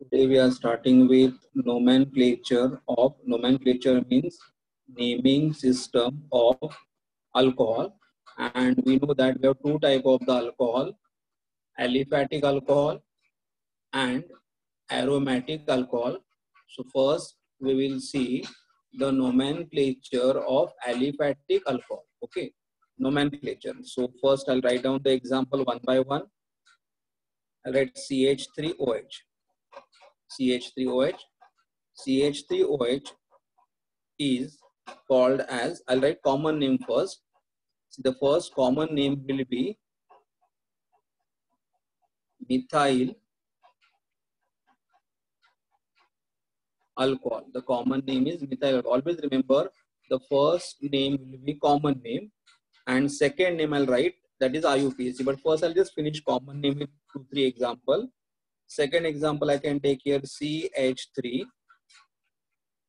Today we are starting with nomenclature means naming system of alcohol, and we know that we have two type of the alcohol, aliphatic alcohol and aromatic alcohol. So first we will see the nomenclature of aliphatic alcohol. Okay, nomenclature. So first I'll write down the example one by one. I'll write CH3OH. CH3OH. CH3OH is called as, I'll write common name first. So the first common name will be methyl alcohol. The common name is methyl alcohol. Always remember the first name will be common name and second name I'll write that is IUPAC. But first I'll just finish common name with 2-3 example. Second example I can take here CH3,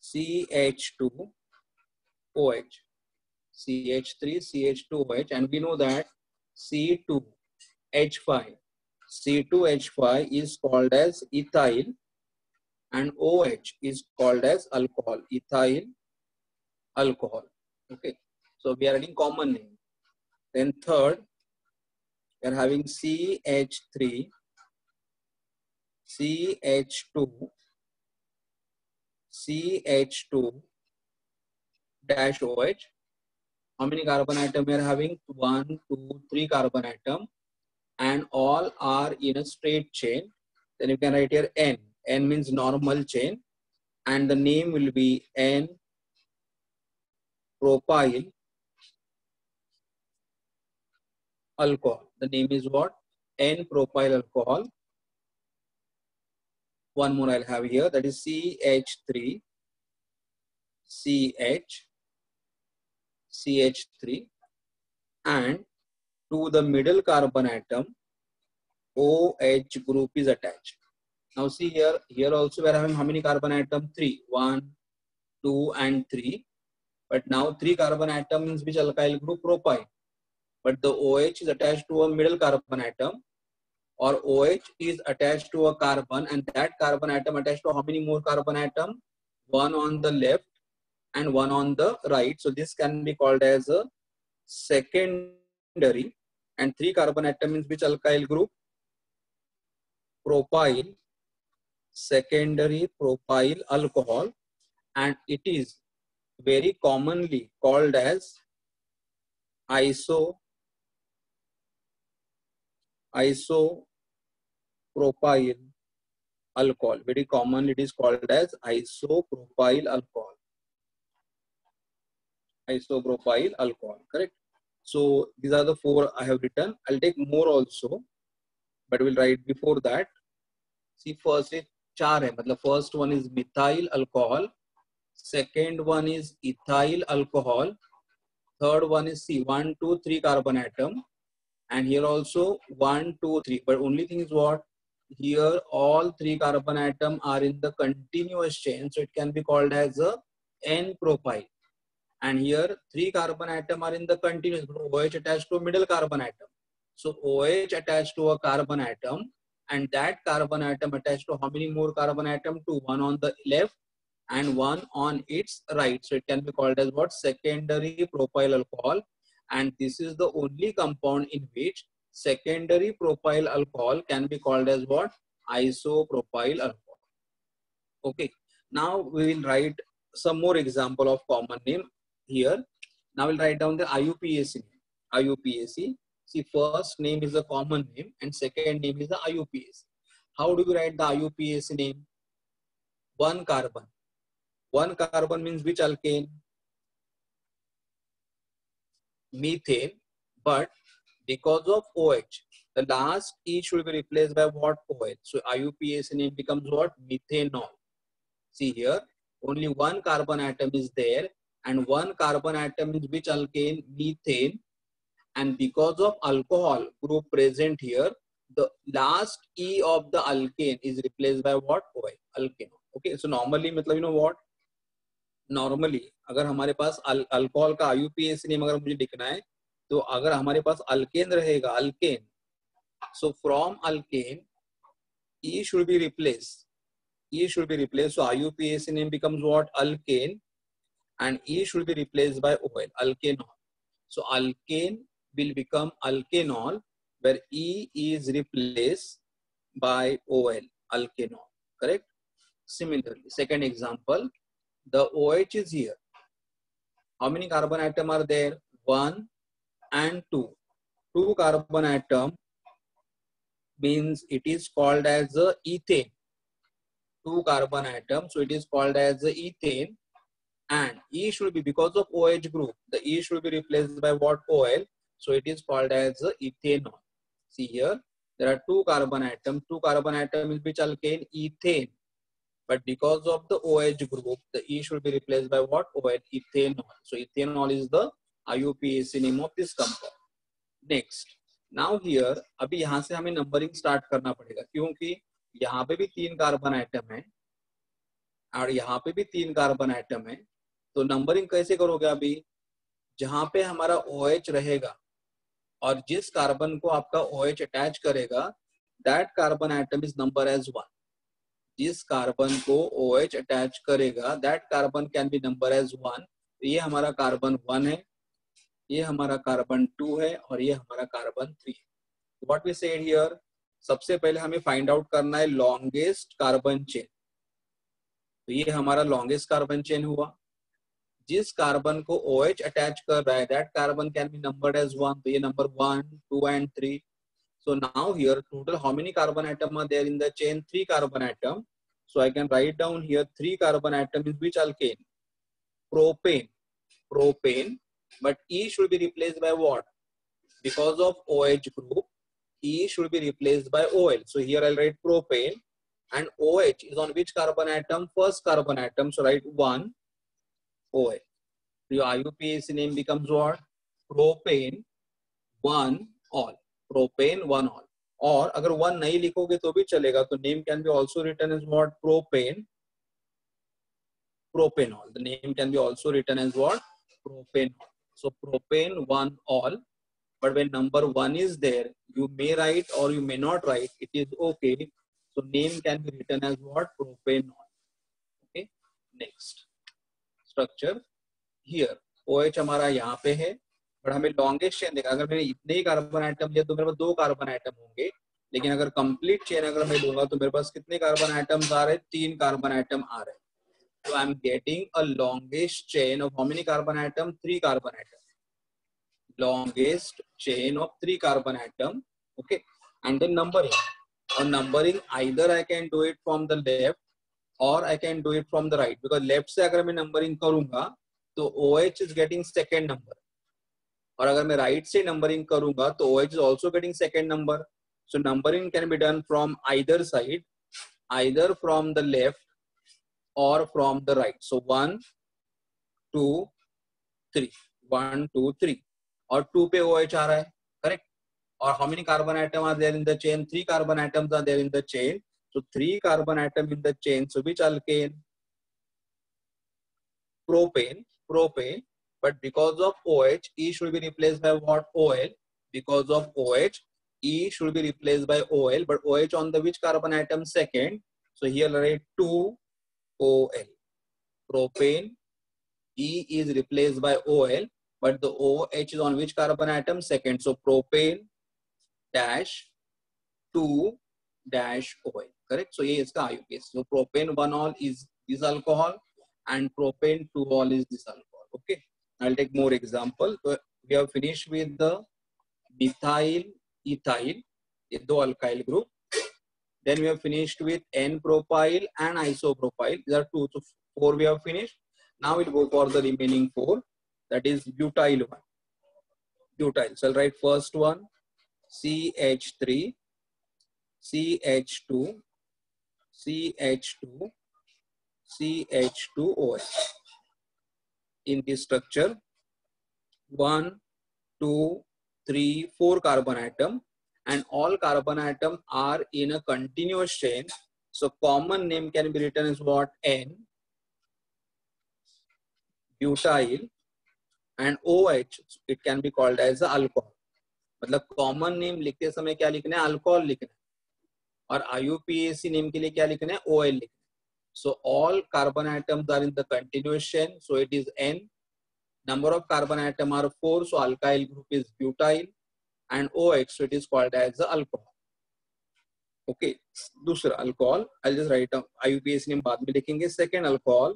CH2, OH. CH3, CH2OH, and we know that C2H5. C2H5 is called as ethyl and OH is called as alcohol, ethyl alcohol. Okay, so we are adding common name. Then third, we are having CH3, CH2, CH2 dash OH. How many carbon atom we are having? 1, 2, 3 carbon atom, and all are in a straight chain. Then you can write here N. N means normal chain, and the name will be N propyl alcohol. The name is what? N propyl alcohol. One more I'll have here, that is CH3, CH, CH3, and to the middle carbon atom OH group is attached. Now see here also we are having how many carbon atom? 3, 1, 2 and 3. But now 3 carbon atom means which alkyl group? Propyl. But the OH is attached to a middle carbon atom, or OH is attached to a carbon, and that carbon atom attached to how many more carbon atom? 1 on the left and 1 on the right. So this can be called as a secondary, and 3 carbon atom means which alkyl group? Propyl, secondary propyl alcohol, and it is very commonly called as isopropyl alcohol. Very commonly it is called as isopropyl alcohol. Isopropyl alcohol, correct? So these are the 4 I have written. I'll take more also, but we'll write before that. See, first is 4 hai. The first one is methyl alcohol. Second one is ethyl alcohol. Third one is C, 1, 2, 3 carbon atom. And here also 1, 2, 3. But only thing is what? Here all 3 carbon atom are in the continuous chain. So it can be called as a N-propyl. And here 3 carbon atom are in the continuous, but OH attached to a middle carbon atom. So OH attached to a carbon atom, and that carbon atom attached to how many more carbon atom? 2, 1 on the left and 1 on its right. So it can be called as what? Secondary propyl alcohol. And this is the only compound in which secondary propyl alcohol can be called as what? Isopropyl alcohol. Okay. Now we will write some more example of common name here. Now we'll write down the IUPAC name. IUPAC. See, first name is a common name and second name is the IUPAC. How do we write the IUPAC name? 1 carbon. 1 carbon means which alkane? Methane. But because of OH, the last E should be replaced by what? OH. So IUPAC name becomes what? Methanol. See here, only 1 carbon atom is there, and 1 carbon atom is which alkane? Methane. And because of alcohol group present here, the last E of the alkane is replaced by what? OH, alkane. Okay, so normally मतलब you know what? Normally अगर हमारे पास alcohol का IUPAC name अगर मुझे लिखना है, तो अगर हमारे पास अल्केन रहेगा, alkane, so from alkane E should be replaced E should be replaced. So IUPAC name becomes what? Alkane, and E should be replaced by OL, alkanol. So alkane will become alkanol, where E is replaced by OL, alkanol. Correct? Similarly, second example, the OH is here. How many carbon atoms are there? 1 and 2. 2 carbon atom means it is called as a ethane. 2 carbon atom, so it is called as a ethane. And E should be, because of OH group, the E should be replaced by what? OL. So it is called as a ethanol. See here, there are 2 carbon atoms. 2 carbon atom is which alkane? Ethane. But because of the OH group, the E should be replaced by what? OL, ethanol. So ethanol is the IUPAC name of this compound. Next, now here, अभी यहाँ से हमें numbering start करना पड़ेगा, क्योंकि यहाँ पे भी 3 कार्बन आइटम है और यहाँ पे भी 3 कार्बन आइटम है. तो नंबरिंग कैसे करोगे? अभी जहां पे हमारा OH रहेगा और जिस कार्बन को आपका OH अटैच करेगा, that carbon atom is number as 1. जिस कार्बन को OH अटैच करेगा, that carbon can be number as 1. तो ये हमारा कार्बन 1 है, ये हमारा कार्बन 2 है और ये हमारा कार्बन 3 है. व्हाट वी सेड हियर, सबसे पहले हमें फाइंड आउट करना है लॉन्गेस्ट कार्बन चेन. तो ये हमारा लॉन्गेस्ट कार्बन चेन हुआ. जिस कार्बन को OH अटैच कर रहा है, that carbon can be numbered as 1. तो ये number 1, 2 and 3. So now here total how many carbon atom are there in the chain? 3 carbon atom. So I can write down here 3 carbon atom is which alkane? Propane. Propane. But E should be replaced by what? Because of OH group, E should be replaced by OL. So here I'll write propane, and OH is on which carbon atom? First carbon atom. So write 1 OL. So your IUPAC name becomes what? Propane 1 all. Propane 1 all. और अगर 1 नहीं लिखोगे तो भी चलेगा, तो name can be also written as what? Propane. Propanol. The name can be also written as what? Propanol. So propane 1 all. But when number 1 is there, you may write or you may not write. It is okay. So name can be written as what? Propanol. Okay. Next structure here. OH हमारा यहाँ पे है, but हमें longest chain देखा. अगर मैंने इतने ही carbon atom लिया तो मेरे पास 2 कार्बन आइटम होंगे, लेकिन अगर कंप्लीट चेन अगर मैं लूंगा तो मेरे पास कितने कार्बन आइटम्स आ रहे हैं? 3 कार्बन आइटम आ रहे हैं. So I am getting a longest chain of how many carbon atom? 3 carbon atom. Longest chain of 3 carbon atom. Okay. And then numbering. On numbering, either I can do it from the left or I can do it from the right. Because left से अगर मैं numbering करूँगा तो OH is getting second number. और अगर मैं right से numbering करूँगा तो OH is also getting second number. So numbering can be done from either side, either from the left or from the right. So 1, 2, 3. 1, 2, 3. और 2 पे OH आ रहा है, correct? और how many carbon atom are there in the chain? 3 carbon atoms are there in the chain. So 3 carbon atom in the chain. So which alkane? Propane. Propane. But because of OH, E should be replaced by what? OL. Because of OH, E should be replaced by OL. But OH on the which carbon atom? Second. So here write 2 OL. Propane. E is replaced by OL. But the OH is on which carbon atom? Second. So propane dash 2 dash OL. Correct? So here is the IUPAC. So propane 1 all is this alcohol and propane 2 all is this alcohol. Okay. I'll take more example. So we have finished with the methyl ethyl, the alkyl group. Then we have finished with N-propyl and isopropyl. These are 2. So 4 we have finished. Now we'll go for the remaining 4. That is butyl 1. Butyl. So I'll write first one CH3, CH2, CH2, CH2OH. In this structure, 1, 2, 3, 4 carbon atom, and all carbon atom are in a continuous chain. So common name can be written as what? N, butyl, and OH. It can be called as a alcohol. मतलब common name लिखते समय क्या लिखना है? Alcohol लिखना है. और IUPAC name के लिए क्या लिखना है? OL लिखना है. So all carbon atoms are in the continuous chain, so it is N. Number of carbon atom are 4, so alkyl group is butyl, and OH, so it is called as the alcohol. Okay, दूसरा alcohol, I'll just write down IUPAC name बाद में लिखेंगे. Second alcohol,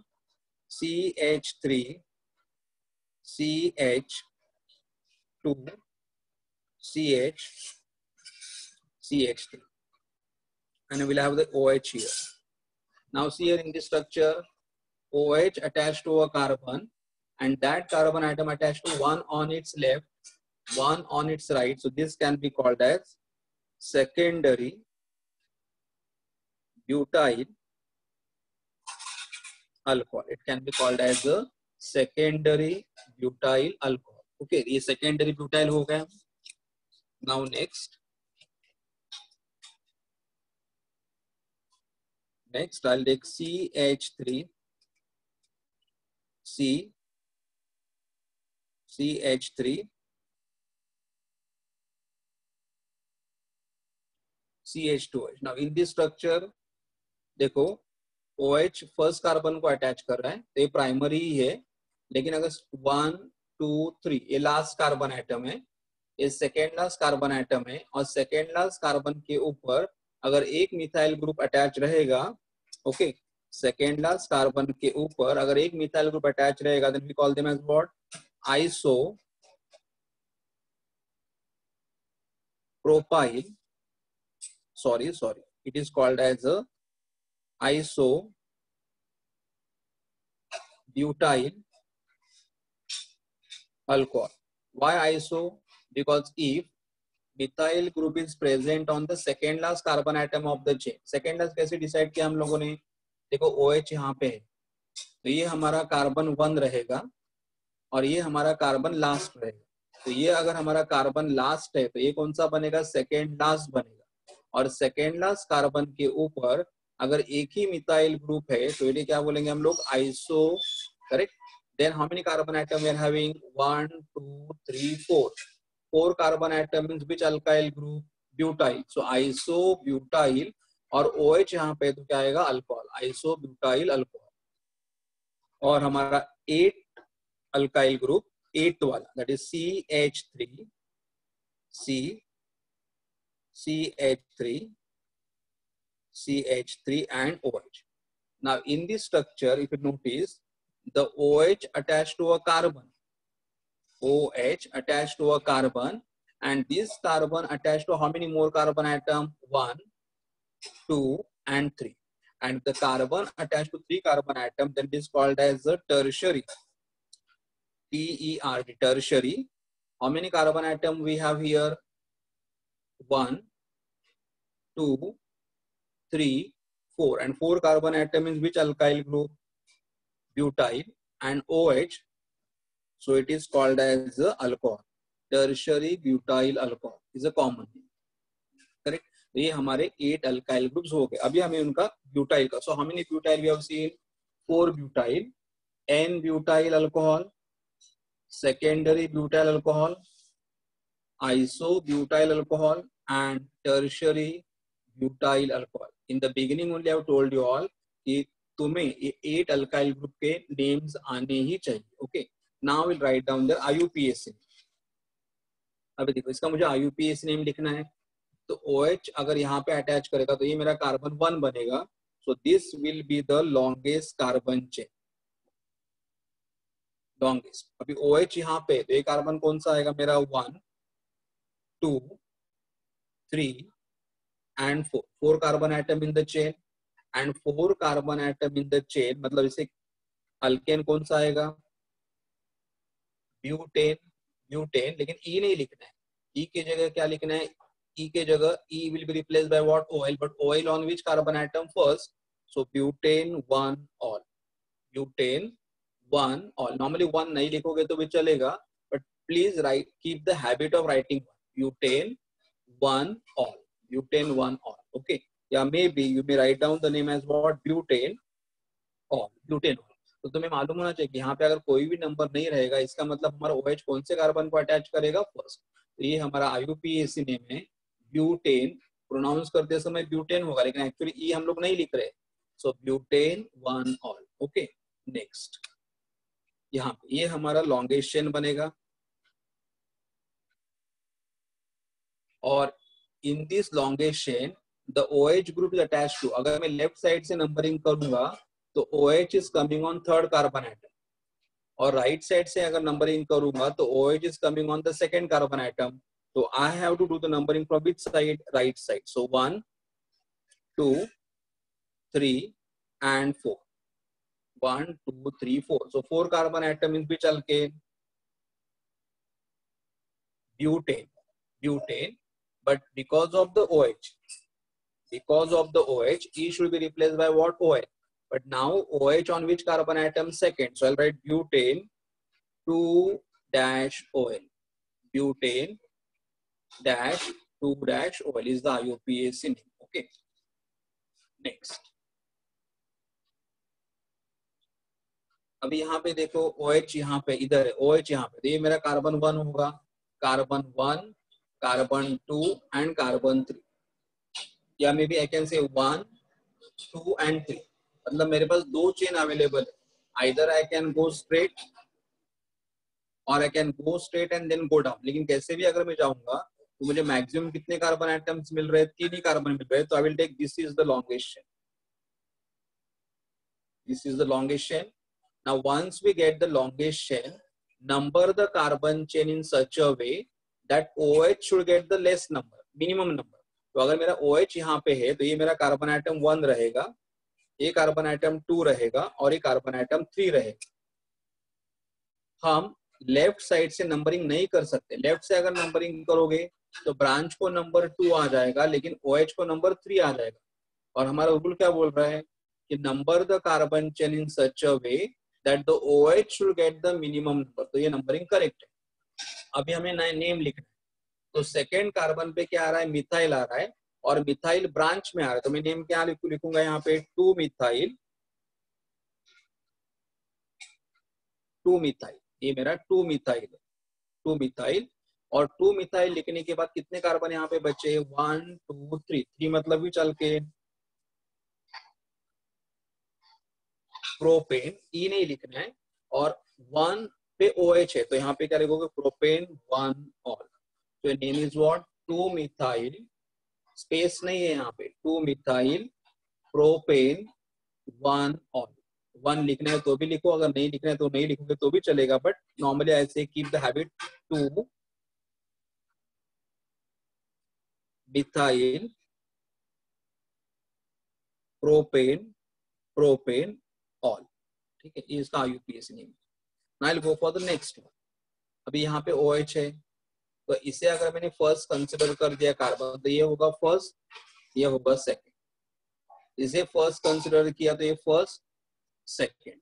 CH3, CH2, CH3, and we'll have the OH here. Now see here in this structure, OH attached to a carbon, and that carbon atom attached to one on its left, one on its right. So this can be called as secondary butyl alcohol. It can be called as a secondary butyl alcohol. Okay, ये secondary butyl हो गया. Now next I'll take CH3, CH3, CH2H. Now in this structure देखो OH first carbon को attach कर रहा है, तो ये प्राइमरी ही है, लेकिन अगर 1, 2, 3 ये लास्ट कार्बन एटम है, ये सेकेंड लास्ट कार्बन एटम है, और सेकेंड लास्ट कार्बन के ऊपर अगर एक मिथाइल ग्रुप अटैच रहेगा, ओके, सेकेंड लास्ट कार्बन के ऊपर अगर एक मिथाइल ग्रुप अटैच रहेगा, then we call them as what, iso propyl, sorry, it is called as a iso butyl alcohol. Why iso? Because if methyl group is present on the second last carbon atom of the chain. Second last कैसे decide किया हम लोगों ने? देखो OH यहाँ पे है, तो ये हमारा कार्बन 1 रहेगा और ये हमारा कार्बन लास्ट रहेगा. तो ये अगर हमारा कार्बन लास्ट है तो ये कौन सा बनेगा? सेकेंड लास्ट बनेगा. और सेकेंड लास्ट कार्बन के ऊपर अगर एक ही मिथाइल ग्रुप है तो ये क्या बोलेंगे हम लोग? Iso, correct. Then how many carbon atom we are having? 1, 2, 3, 4. 4 carbon atom means which alkyl group? Butyl. So iso butyl, और OH यहाँ पे तो क्या आएगा? Alcohol, iso butyl alcohol. और हमारा 8 अल्काइल ग्रुप, 8th वाला, that is CH3, CH3 and OH. Now in this structure, if you notice, the OH attached to a carbon, and this carbon attached to how many more carbon atom? 1, 2 and 3. And the carbon attached to 3 carbon atom, then it is called as a tertiary, TERD, tertiary. How many carbon atom we have here? 1, 2, 3, 4, and 4 carbon atom is which alkyl group? Butyl, and OH, so it is called as a alcohol. Tertiary butyl alcohol is a common name, correct. तो ये हमारे 8 alkyl groups हो गए. अभी हमें उनका butyl का, so how many butyl we have seen? 4 butyl, N butyl alcohol, secondary butyl alcohol, isobutyl alcohol, and tertiary butyl alcohol. In the beginning only I have told you all कि तुम्हें ये 8 alkyl group के names आने ही चाहिए. Okay, now will write down the IUPAC. अभी देखो इसका मुझे IUPAC नेम लिखना है, तो OH अगर यहाँ पे अटैच करेगा तो ये मेरा कार्बन 1 बनेगा. So this will be the longest carbon chain, longest. अभी OH यहाँ पे, तो ये कार्बन कौन सा आएगा मेरा? 1, 2, 3 and 4. 4 carbon atom in the chain, and 4 carbon atom in the chain, मतलब इसे अल्केन कौन सा आएगा? ब्यूटेन, लेकिन E नहीं लिखना है. E की जगह क्या लिखना है? E के जगह E will be replaced by what? OL. But OL on which carbon atom first? So butane 1 all. Butane 1 all. Normally 1 नहीं लिखोगे तो भी चलेगा, but please write, keep the habit of writing butane 1 all. Butane 1 all. Okay. Yeah, maybe you may write down the name as what? Butane all. Butane all. तो तुम्हें मालूम होना चाहिए कि यहाँ पे अगर कोई भी नंबर नहीं रहेगा, इसका मतलब हमारा OH कौन से कार्बन को अटैच करेगा? फर्स्ट. तो ये हमारा IUPAC नेम है. ब्यूटेन प्रोनाउंस करते समय ब्यूटेन होगा, लेकिन एक्चुअली E हम लोग नहीं लिख रहे, so butane 1 ol. Okay, next यहाँ पे ये हमारा लॉन्गेस्ट चेन बनेगा और in this longest chain the OH group is attached to. अगर मैं लेफ्ट साइड से नंबरिंग करूंगा तो OH is coming on third carbon atom और राइट साइड से अगर नंबरिंग करूंगा तो OH is coming on the second carbon atom. तो I have to do the numbering from which side? Right side. So 1 2 3 and 4. 1 2 3 4. So 4 carbon atom in which alkane? Butane. Butane. But because of the OH, E should be replaced by what? OH. But now OH on which carbon atom? Second. So I'll write butane 2-OL. Butane dash 2-OL is the IUPAC name. Okay. Next. अभी यहाँ पे देखो OH यहाँ पे इधर है, OH यहाँ पे, तो ये मेरा कार्बन 1 होगा. Carbon 1, carbon 2 and carbon 3. या may B I can say 1 2 and 3. मतलब मेरे पास दो चेन अवेलेबल है. Either I can go straight और I can go straight and then go down. लेकिन कैसे भी अगर मैं जाऊंगा तो मुझे मैक्सिमम कितने कार्बन एटम्स मिल रहे हैं? 3 ही कार्बन मिल रहे हैं. तो I will take this is the longest chain. This is the longest chain. Now once we get the longest chain, number the carbon chain in such a way that OH should get the less number, minimum number. तो अगर मेरा OH यहाँ पे है तो ये मेरा carbon atom 1 रहेगा, ये कार्बन आइटम 2 रहेगा और ये कार्बन आइटम 3 रहेगा. हम लेफ्ट साइड से नंबरिंग नहीं कर सकते. लेफ्ट से अगर नंबरिंग करोगे तो ब्रांच को नंबर 2 आ जाएगा लेकिन OH को नंबर 3 आ जाएगा. और हमारा रूल क्या बोल रहा है कि number the carbon chain in such a way that the OH should get the minimum number. तो ये नंबरिंग करेक्ट है. अभी हमें नेम लिखना है. तो सेकेंड कार्बन पे क्या आ रहा है? मिथाइल आ रहा है और मिथाइल ब्रांच में आ रहा है. तो मैं नेम क्या लिखूंगा यहाँ पे? 2 मिथाइल. ये मेरा 2 मिथाइल है. 2 मिथाइल और 2 मिथाइल लिखने के बाद कितने कार्बन यहाँ पे बचे? 1 2 3. 3 मतलब भी चल के प्रोपेन. ई नहीं लिखना है और 1 पे OH है तो यहाँ पे क्या लिखोगे? Propane 1 ol. तो name is what? 2 methyl. Space नहीं है यहाँ पे. 2 मिथाइल प्रोपेन 1 ऑल. 1 लिखना है तो भी लिखो, अगर नहीं लिखना है तो नहीं लिखोगे तो भी चलेगा. बट नॉर्मली ऐसे keep the habit 2 methyl propane all. ठीक है, ये इसका IUPAC name. Now I will go for the next one. अभी यहाँ पे OH है तो इसे अगर मैंने फर्स्ट कंसिडर कर दिया कार्बन तो ये होगा फर्स्ट, ये होगा सेकंड. इसे फर्स्ट कंसिडर किया तो ये फर्स्ट सेकंड.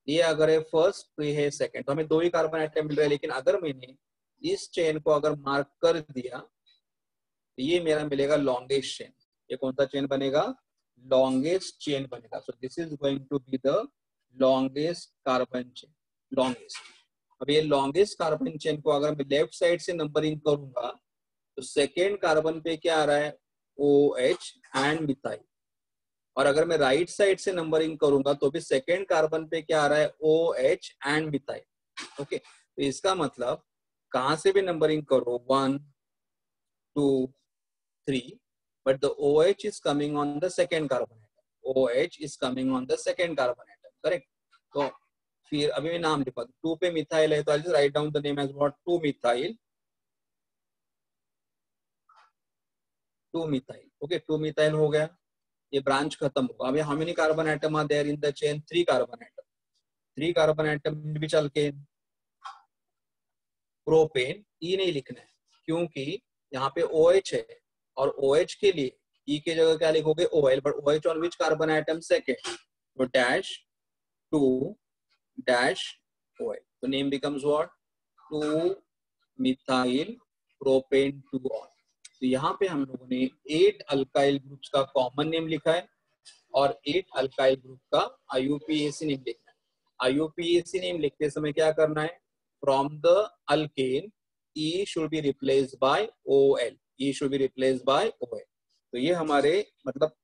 ये अगर है फर्स्ट तो ये है सेकंड. तो हमें 2 ही कार्बन आइटम मिल रहा है. लेकिन अगर मैंने इस चेन को अगर मार्क कर दिया तो ये मेरा मिलेगा लॉन्गेस्ट चेन. ये कौन सा चेन बनेगा? लॉन्गेस्ट चेन बनेगा. So this is going to be the longest carbon chain. Longest. अब ये लॉन्गेस्ट कार्बन चेन को अगर मैं लेफ्ट साइड से नंबरिंग करूंगा तो सेकेंड कार्बन पे क्या आ रहा है? OH and methyl. और अगर मैं राइट साइड से नंबरिंग करूंगा तो भी सेकेंड कार्बन पे क्या आ रहा है? OH and methyl. ओके, तो इसका मतलब कहां से भी नंबरिंग करो 1 2 3 but the OH is coming on the second carbon atom. OH is coming on the second carbon atom. Correct? तो फिर अभी मैं नाम लिखा 2 पे मिथाइल है तो I just write down the name as what? 2 methyl. 2 methyl. Okay, 2 methyl हो गया. ये ब्रांच खत्म होगा. अभी how many carbon atom are there in the chain? 3 carbon atom. 3 carbon atom भी चल के प्रोपेन. ई नहीं लिखना है क्योंकि यहाँ पे OH है और OH के लिए E के जगह क्या लिखोगे? OL. But OH on which carbon atom? Second. तो डैश 2 डैश OL. तो name becomes what? 2 methyl propane 2 all. तो यहाँ पे हम लोगों ने 8 अल्काइल ग्रुप्स का कॉमन नेम लिखा है और 8 अल्काइल ग्रुप का IUPAC नेम लिखना है. IUPAC नेम लिखते समय क्या करना है? From the alkane, E should be replaced by OL. E should be replaced by OL. तो ये हमारे मतलब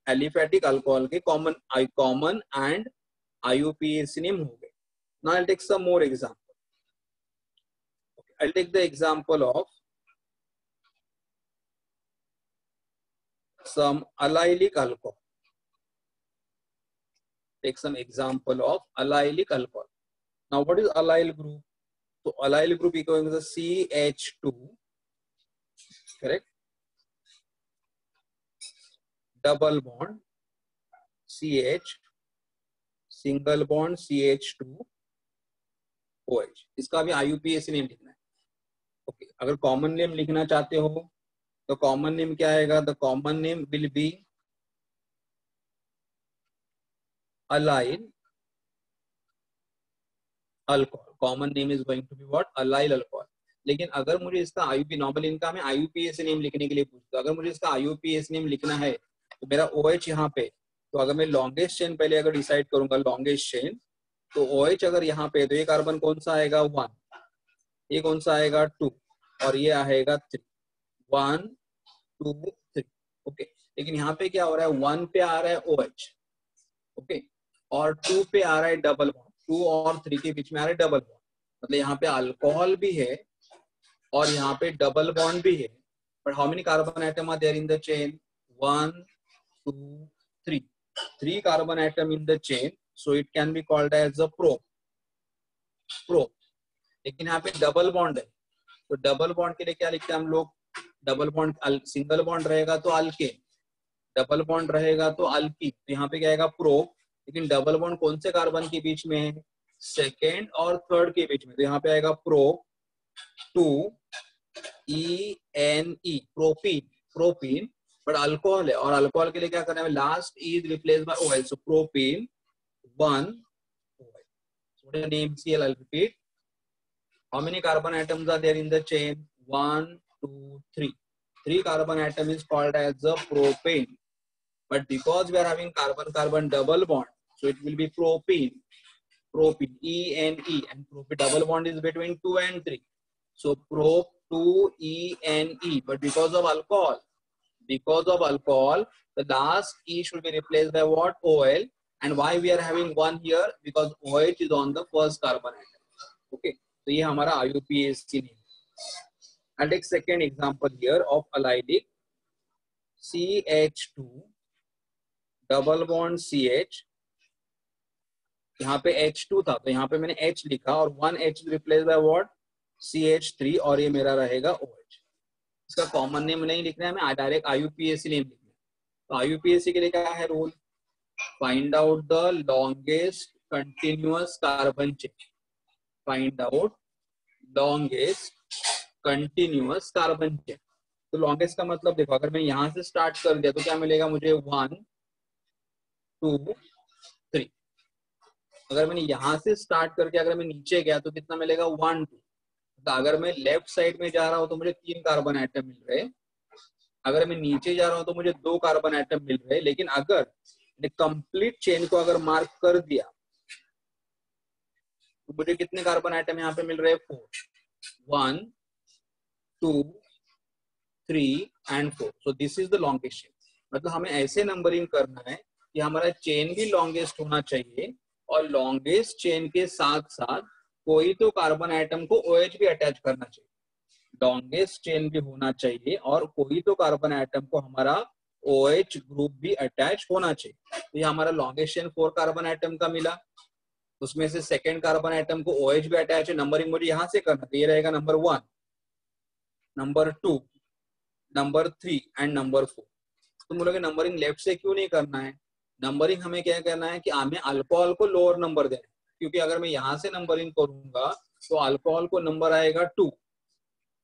एलिफेटिक अल्कोहल के कॉमन एंड IUPAC नेम हो गए. Now I'll take some more example. Okay, I'll take the example of some allylic alcohol. Take some example of allylic alcohol. Now what is allyl group? So allyl group equals the CH2, correct? Double bond CH, single bond CH2 OH. इसका भी IUPAC name लिखना है. Okay, अगर common name लिखना चाहते हो तो common name क्या आएगा? The common name will B allyl alcohol. Common name is going to be what? Allyl alcohol. लेकिन अगर मुझे इसका IUP नॉर्मल इनका हमें IUPAC नेम लिखने के लिए पूछता, अगर मुझे इसका IUPAC नेम लिखना है तो मेरा OH यहाँ पे, तो अगर मैं लॉन्गेस्ट चेन पहले अगर डिसाइड करूंगा लॉन्गेस्ट चेन, तो OH अगर यहाँ पे तो ये कार्बन कौन सा आएगा? 1, ये कौन सा आएगा? 2, और ये आएगा 3. 1 2 3. ओके, लेकिन यहाँ पे क्या हो रहा है? 1 पे आ रहा है OH, ओके, और 2 पे आ रहा है डबल बॉन्ड. 2 और 3 के बीच में आ रहा है डबल बॉन्ड, मतलब यहाँ पे अल्कोहल भी है और यहाँ पे डबल बॉन्ड भी है. But how many carbon atom are there in the chain? 1 2 3. 3 carbon atom in the chain, so it can be called as a pro. लेकिन यहाँ पे डबल बॉन्ड है, तो डबल बॉन्ड के लिए क्या लिखते हैं हम लोग? डबल बॉन्ड, सिंगल बॉन्ड रहेगा तो अल्केन, डबल बॉन्ड रहेगा तो अल्कीन. तो यहाँ पे क्या आएगा? प्रो. लेकिन डबल बॉन्ड कौन से कार्बन के बीच में है? सेकेंड और थर्ड के बीच में, तो यहाँ पे आएगा pro 2 ENE, propene. But alcohol है, और अल्कोहल के लिए क्या करना है? Last is replace by OL, so propene 1 OL. So what is the name? Cl. I'll repeat. How many carbon atoms are there in the chain? 1 2 3. 3 carbon atom is called as a propane. But because we are having carbon-carbon double bond, so it will be propene, ENE, and propene double bond is between 2 and 3. So prop 2 ENE. But because of alcohol, the last E should be replaced by what? OL. And why we are having 1 here? Because OH is on the first carbon atom. Okay, so ये हमारा IUPAC name. I'll take second example here of allylic. CH2 double bond CH, यहाँ पे H2 था तो यहाँ पे मैंने H लिखा और 1 H replace by what? CH3, और ये मेरा रहेगा OH. इसका कॉमन नेम नहीं लिखना है, हमें डायरेक्ट IUPAC नेम लिखना है. तो IUPAC के लिए क्या है rule? Find out the longest continuous carbon chain. Find out longest continuous carbon chain. तो लॉन्गेस्ट का मतलब देखो, अगर मैं यहाँ से स्टार्ट कर दिया तो क्या मिलेगा मुझे? 1 2 3. अगर मैंने यहाँ से स्टार्ट करके अगर मैं नीचे गया तो कितना मिलेगा? 1 2. तो अगर मैं लेफ्ट साइड में जा रहा हूँ तो मुझे 3 कार्बन एटम मिल रहे, अगर मैं नीचे जा रहा हूँ तो मुझे 2 कार्बन एटम मिल रहे. लेकिन अगर कंप्लीट चेन को अगर मार्क कर दिया तो मुझे कितने कार्बन एटम यहाँ पे मिल रहे? 4. 1 2 3 and 4. So this is the longest chain. मतलब हमें ऐसे नंबरिंग करना है कि हमारा चेन भी लॉन्गेस्ट होना चाहिए और लॉन्गेस्ट चेन के साथ साथ कोई तो कार्बन आइटम को OH भी अटैच करना चाहिए. लॉन्गेस्ट चेन भी होना चाहिए और कोई तो कार्बन आइटम को हमारा OH ग्रुप भी अटैच होना चाहिए. तो ये हमारा लॉन्गेस्ट चेन 4 कार्बन आइटम का मिला, उसमें से सेकेंड कार्बन आइटम को OH भी अटैच है. नंबरिंग मुझे यहाँ से करना, तो ये रहेगा number 1, number 2, number 3 and number 4. तो मुझे नंबरिंग लेफ्ट से क्यों नहीं करना है? नंबरिंग हमें क्या करना है कि हमें अल्कोहल को लोअर नंबर देना है, क्योंकि अगर मैं यहाँ से नंबरिंग करूंगा तो अल्कोहल को नंबर आएगा 2,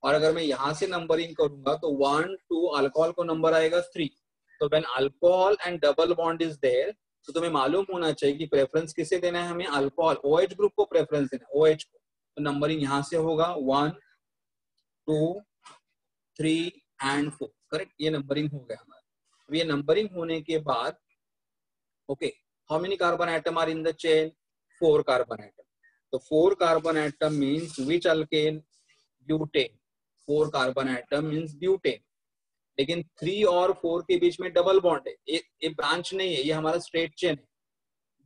और अगर मैं यहाँ से नंबरिंग करूंगा तो 1 2 अल्कोहल को नंबर आएगा 3. तो when alcohol and double bond is there, तो तुम्हें मालूम होना चाहिए कि प्रेफरेंस किसे देना है? हमें अल्कोहल OH ग्रुप को प्रेफरेंस देना है, OH को. तो नंबरिंग यहाँ से होगा 1 2 3 एंड 4. करेक्ट, ये नंबरिंग हो गया हमारा. ये नंबरिंग होने के बाद okay, how many carbon atom are in the chain? 4 carbon atom. So 4 carbon atom means which alkane? Butane. 4 carbon atom means butane. लेकिन 3 और 4 के बीच में डबल बॉन्ड है, ये ब्रांच नहीं है, ये हमारा स्ट्रेट चेन है।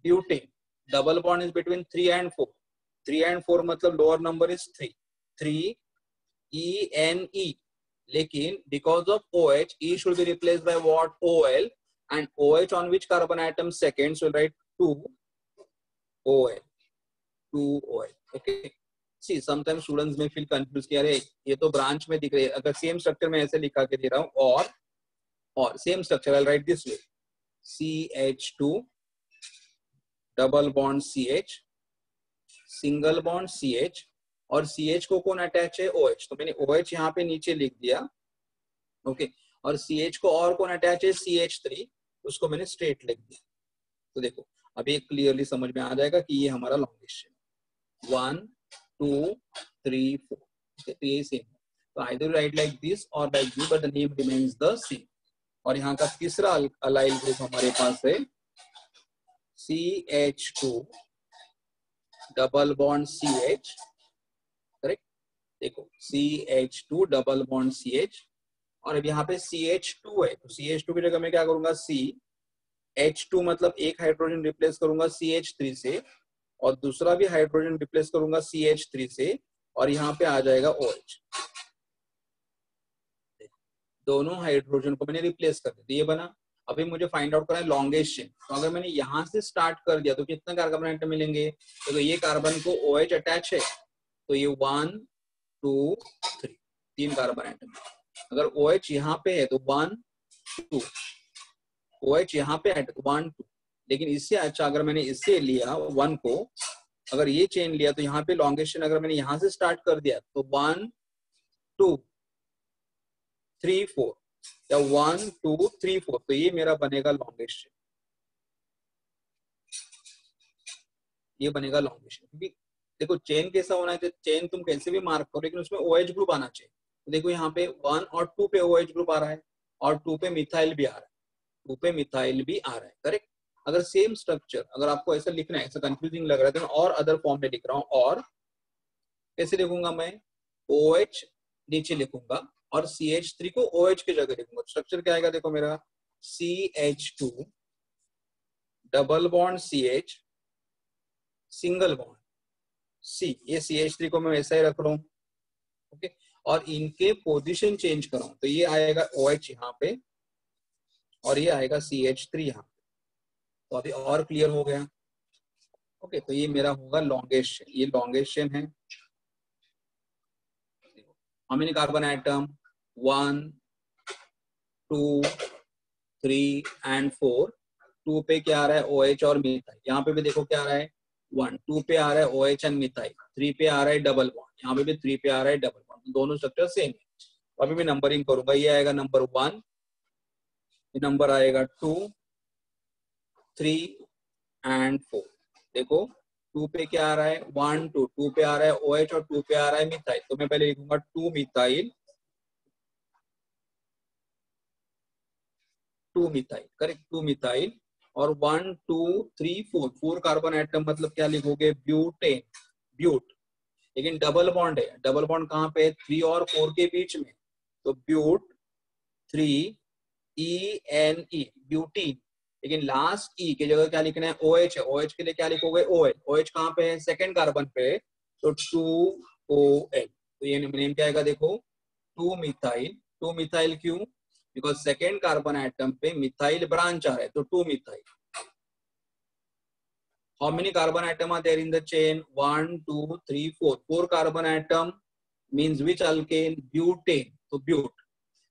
Butane, double bond is between 3 and 4, 3 and 4 मतलब लोअर नंबर इज 3, 3 ENE, लेकिन because of OH, E should be replaced by what? OL, and OH on which carbon atom second, so we'll write 2OL, 2OL. Okay. See, sometimes students may feel confused कि अरे ये तो branch में दिख रही है, अगर सेम स्ट्रक्चर में ऐसे लिखा के दे रहा हूँ, और same structure I'll write this way, CH2 double bond CH, single bond CH, और CH को कौन अटैच है? OH, तो मैंने OH यहाँ पे नीचे लिख दिया, ओके, और CH को और कौन अटैच है? CH3, उसको मैंने स्ट्रेट लिख दिया। तो देखो अभी क्लियरली समझ में आ जाएगा कि ये हमारा लॉन्गेस्ट है, 1 2 3 4, तो ये सेम है, तो आइदर राइट लाइक दिस और like this, but the name remains the same. और यहाँ का तीसरा अलाइल ग्रुप हमारे पास है CH2 double bond CH, correct, देखो CH2 डबल बॉन्ड CH, और अब यहाँ पे CH2 है, तो CH2 की जगह मैं क्या करूंगा? CH2 मतलब एक हाइड्रोजन रिप्लेस करूंगा CH3 से, और दूसरा भी हाइड्रोजन रिप्लेस करूंगा CH3 से, और यहाँ पे आ जाएगा OH। दोनों हाइड्रोजन को मैंने रिप्लेस कर दिया, ये बना। अभी मुझे फाइंड आउट करना है लॉन्गेस्ट चेन, तो अगर मैंने यहाँ से स्टार्ट कर दिया तो कितने कार्बन एटम मिलेंगे? तो ये कार्बन को OH अटैच है, तो ये 1 2 3, 3 कार्बन एटम। अगर OH यहाँ पे है तो 1 2, OH यहाँ पे है तो 1 2, लेकिन इससे अच्छा अगर मैंने इससे लिया 1 को, अगर ये चेन लिया तो यहाँ पे लॉन्गेस्ट चेन अगर मैंने यहाँ से स्टार्ट कर दिया तो 1 2 3 4, या 1 2 3 4, तो ये मेरा बनेगा लॉन्गेस्ट चेन, ये बनेगा लॉन्गेस्ट चेन। क्योंकि देखो चेन कैसा होना चाहिए, चेन तुम कैसे भी मार्क करो लेकिन उसमें OH ग्रुप आना चाहिए। तो देखो यहाँ पे 1 और 2 पे OH ग्रुप आ रहा है, और 2 पे मिथाइल भी आ रहा है, 2 पे मिथाइल भी आ रहा है, करेक्ट। अगर सेम स्ट्रक्चर अगर आपको ऐसा लिखना है, ऐसा कंफ्यूजिंग लग रहा है, तो मैं और अदर फॉर्म में लिख रहा हूँ। और कैसे लिखूंगा मैं? OH नीचे लिखूंगा और CH3 को OH की जगह लिखूंगा। स्ट्रक्चर क्या आएगा? देखो मेरा CH2 double bond CH, single bond C, ये CH3 को मैं वैसा ही रख रहा हूँ, ओके, और इनके पोजीशन चेंज कर रहा हूँ, तो ये आएगा OH यहाँ पे और ये आएगा CH3 यहाँ पे। तो अभी और क्लियर हो गया, ओके। तो ये मेरा होगा लॉन्गेस्ट चेन, ये लॉन्गेस्ट चेन है। How many carbon atom? 1 2 3 and 4। 2 पे क्या आ रहा है? OH और मिथाइल। यहाँ पे भी देखो क्या आ रहा है? 1 2 पे आ रहा है OH एंड मिथाइल, 3 पे आ रहा है डबल बॉन्ड, यहाँ पे भी 3 पे आ रहा है डबल बॉन्ड, दोनों स्ट्रक्चर सेम है। अभी मैं नंबरिंग करूंगा, ये आएगा नंबर 1, ये नंबर आएगा 2 3 एंड 4। देखो 2 पे क्या आ रहा है? 1 2, 2 पे आ रहा है OH और 2 पे आ रहा है मिथाइल, तो मैं पहले लिखूंगा 2 मिथाइल, 2 मिथाइल, करेक्ट, 2 मिथाइल, और 1 2 3 4, 4 कार्बन एटम मतलब क्या लिखोगे? ब्यूटेन, ब्यूट, लेकिन डबल बॉन्ड है। डबल बॉन्ड कहाँ पे है? 3 और 4 के बीच में, तो ब्यूट 3 ENE, ब्यूटीन, लेकिन लास्ट E की जगह क्या लिखना है? OH है, OH के लिए क्या लिखोगे? OL, OH कहाँ पे है? सेकंड कार्बन पे है, तो 2OL, तो ये नेम क्या आएगा? देखो 2 मिथाइल, 2 मिथाइल क्यों? बिकॉज सेकेंड कार्बन एटम पे मिथाइल ब्रांच आ रहा है, तो 2 methyl. How many carbon atom are there in the chain? 1 2 3 4, 4 carbon atom means which alkane? Butane, तो ब्यूट,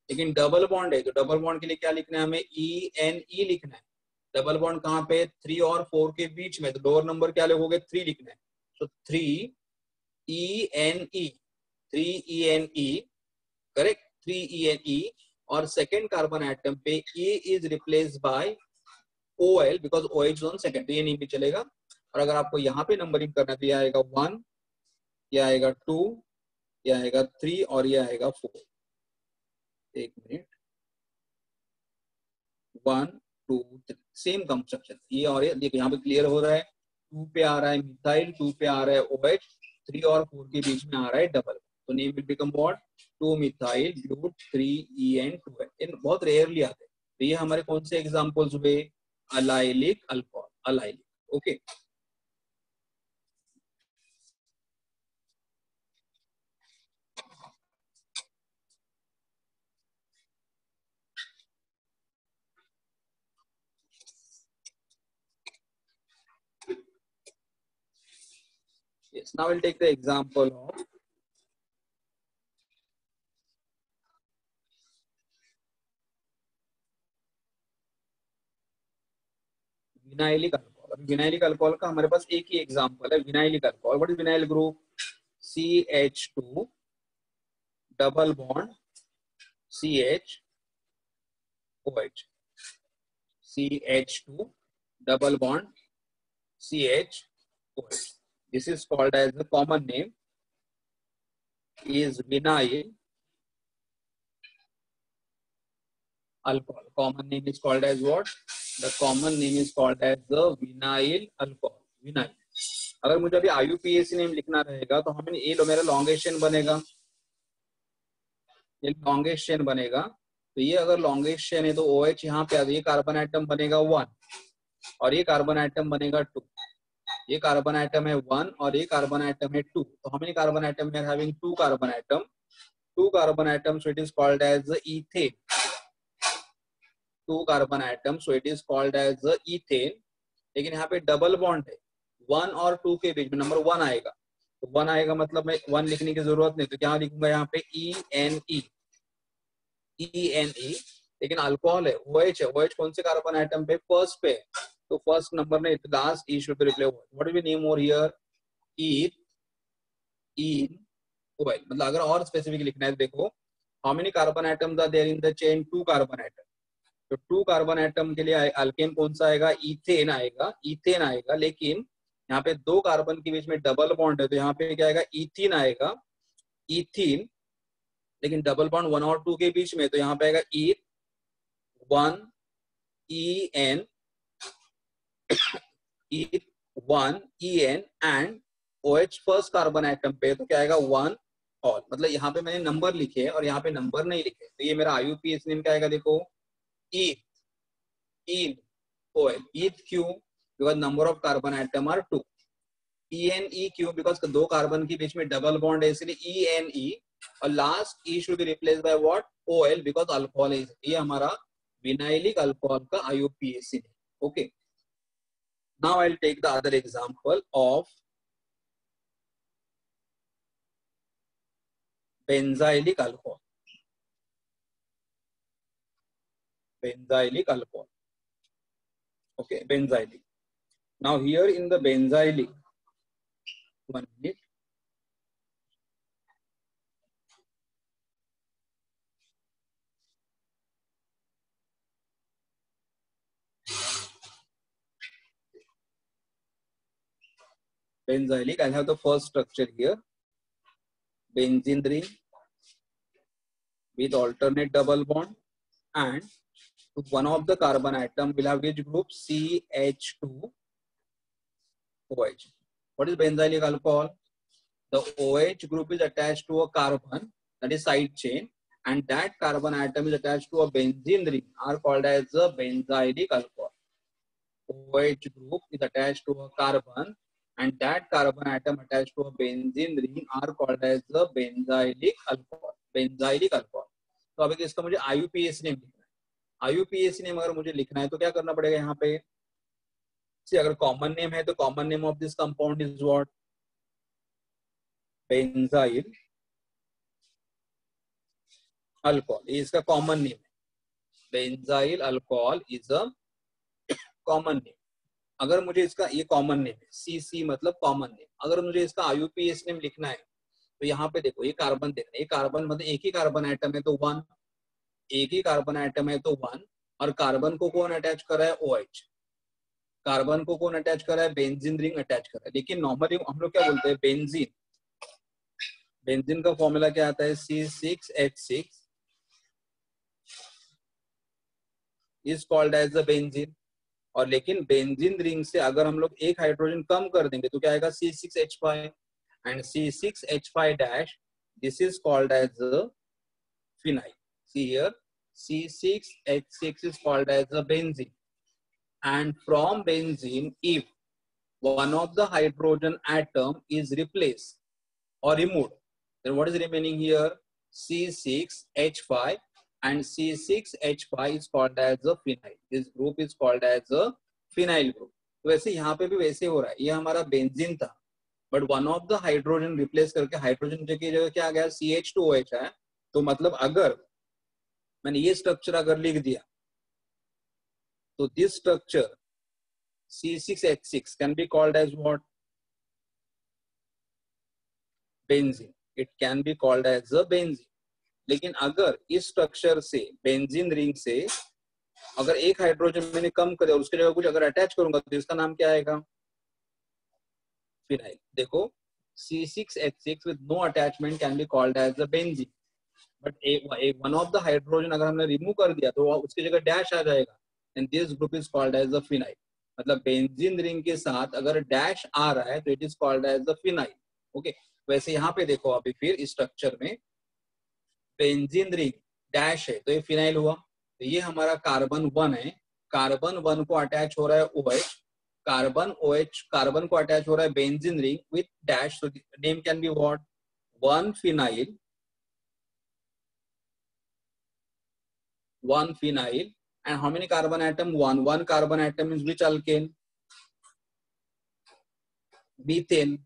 लेकिन डबल बॉन्ड है, तो डबल बॉन्ड के लिए क्या लिखना है हमें? ENE लिखना है। डबल बॉन्ड कहाँ पे? 3 और 4 के बीच में, तो लोअर नंबर क्या लिखोगे? 3 लिखना है, तो 3 ENE, 3 ENE, करेक्ट, 3 ENE, और सेकेंड कार्बन एटम पे E is replace by OL because OH on second, तो ये नहीं भी चलेगा। और अगर आपको यहाँ पे नंबरिंग करना है तो ये आएगा 1, ये आएगा 2, ये आएगा 3 और ये आएगा 4। एक मिनट, 1 2 3, सेम कंस्ट्रक्शन, ये और ये देखो यहाँ पे क्लियर हो रहा है। 2 पे आ रहा है मिथाइल, 2 पे आ रहा है OH, 3 और 4 के बीच में आ रहा है डबल, तो name will become what 2 methyl but 3En2. इन बहुत रेयरली आते हैं. तो ये हमारे कौन से एग्जांपल्स हुए? Allylic alcohol, allylic. Okay. Yes, now we'll take the example of vinylic alcohol. Vinylic alcohol का हमारे पास एक ही एग्जांपल है, vinylic alcohol. What is vinyl group? CH2 double bond CH CH2 double bond CH OH. This is called as the common name is vinyl alcohol. Common name is called as what? The common name is called as the vinyl alcohol. Vinyl. अगर मुझे अभी IUPAC name लिखना रहेगा तो हमें ये मेरा longest chain बनेगा, ये लॉन्गेस्ट चेन बनेगा. तो ये अगर लॉन्गेस्ट चेन है तो OH यहाँ पे आ जाए, कार्बन आइटम बनेगा 1 और ये कार्बन आइटम बनेगा 2. ये कार्बन आइटम है 1 और ये कार्बन आइटम है 2. तो how many carbon atom we are having? 2 carbon atom. 2 carbon atom, so it is called as the ethane. 2 carbon atom, so it is called as the ethane. लेकिन यहाँ पे double bond है 1 और 2 के बीच में, नंबर 1 आएगा. तो 1 आएगा मतलब मैं 1 लिखने की जरूरत नहीं, तो क्या लिखूंगा यहाँ पे ENE. लेकिन अल्कोहल है, OH है. OH कौन से कार्बन आइटम पे? फर्स्ट पे. तो फर्स्ट नंबर ने last e should be replace. What will be name over here? En OL. मतलब अगर और स्पेसिफिक लिखना है तो देखो how many carbon atoms are there in the chain? 2 carbon atom. तो 2 कार्बन आइटम के लिए अल्केन कौन सा आएगा? इथेन आएगा. इथेन आएगा. लेकिन यहाँ पे 2 कार्बन के बीच में डबल बॉन्ड है तो यहाँ पे क्या आएगा? इथीन आएगा. इथीन. लेकिन डबल बॉन्ड 1 और 2 के बीच में, तो यहाँ पे आएगा ईथ 1 EN ईथ 1 EN and OH first carbon atom पे, तो क्या आएगा? 1 ऑल. मतलब यहाँ पे मैंने नंबर लिखे और यहाँ पे नंबर नहीं लिखे, तो ये मेरा IUPAC नेम क्या आएगा? देखो ईथ इन OL. ईथ क्यों? Because number of carbon atom are 2. ENE क्यों? बिकॉज 2 कार्बन के बीच में डबल बॉन्ड है, इसलिए ENE. और last E should be replace by what? OL, because alcohol है. ये हमारा विनाइलिक अल्कोहल का IUPAC है. Okay. Now I'll take the other example of benzylic alcohol. Benzylic alcohol. Okay, benzylic. Now here in the benzylic, 1 minute. Benzylic, I have the first structure here. Benzene ring with alternate double bond, and one of the carbon atom will have which group? CH2OH. What is benzylic alcohol? The OH group is attached to a carbon, that is side chain, and that carbon atom is attached to a benzene ring, are called as a benzylic alcohol. OH group is attached to a carbon and that carbon atom attached to a benzene ring are called as the benzylic alcohol. Benzylic alcohol. तो अब इसका मुझे IUPAC name लिखना है. IUPAC name अगर मुझे लिखना है तो क्या करना पड़ेगा? यहाँ पे अगर कॉमन नेम है तो common name of this compound is what? Benzyl alcohol. ये इसका कॉमन नेम है. Benzyl alcohol is a common name. अगर मुझे इसका ये कॉमन नेम है, CC मतलब कॉमन नेम. अगर मुझे इसका IUPAC नेम लिखना है तो यहाँ पे देखो ये कार्बन देखना. ये कार्बन मतलब एक ही कार्बन आइटम है तो 1, एक ही कार्बन आइटम है तो 1. और कार्बन को कौन अटैच कर रहा है? OH. कार्बन को कौन अटैच कर रहा है? बेंजीन रिंग अटैच कर रहा है. लेकिन नॉर्मली हम लोग क्या बोलते हैं? बेंजीन. बेंजीन का फॉर्मूला क्या आता है? C6H6 is called as the benzene. और लेकिन बेंजीन रिंग से अगर हम लोग एक हाइड्रोजन कम कर देंगे तो क्या आएगा? C6H5. And C6H5 dash This is called as a phenyl. See here, C6H6 is called as a benzene. And from benzene, if one of the hydrogen atom is replaced or removed, then what is remaining here? C6H5, and C6H5 is called as a phenyl. This group is called as a phenyl group. तो वैसे यहाँ पे भी वैसे हो रहा है, ये हमारा बेंजीन था, but one of the hydrogen replace करके हाइड्रोजन की जगह क्या आ गया? CH2OH है. तो मतलब अगर मैंने ये स्ट्रक्चर अगर लिख दिया, तो this structure C6H6 can be called as what? Benzene. It can be called as a benzene. लेकिन अगर इस स्ट्रक्चर से, बेंजीन रिंग से अगर एक हाइड्रोजन मैंने कम कर दिया और उसके जगह कुछ अगर अटैच करूंगा, तो इसका नाम क्या आएगा? फिनाइल. देखो, C6H6 with no attachment can be called as a benzene. But एक वन ऑफ द हाइड्रोजन अगर हमने रिमूव कर दिया तो उसकी जगह डैश आ जाएगा, and this group is called as a phenyl. मतलब बेंजीन रिंग के साथ अगर डैश आ रहा है तो it is called as a phenyl. Okay, वैसे यहाँ पे देखो, अभी फिर इस स्ट्रक्चर में बेंजीन रिंग डैश है तो ये फिनाइल हुआ. तो ये हमारा कार्बन 1 है, कार्बन 1 को अटैच हो रहा है OH, कार्बन OH, कार्बन को अटैच हो रहा है benzene ring with dash. So name can be what? 1 phenyl, 1 phenyl. And how many carbon atom? 1. 1 carbon atom is which alkane? Methane.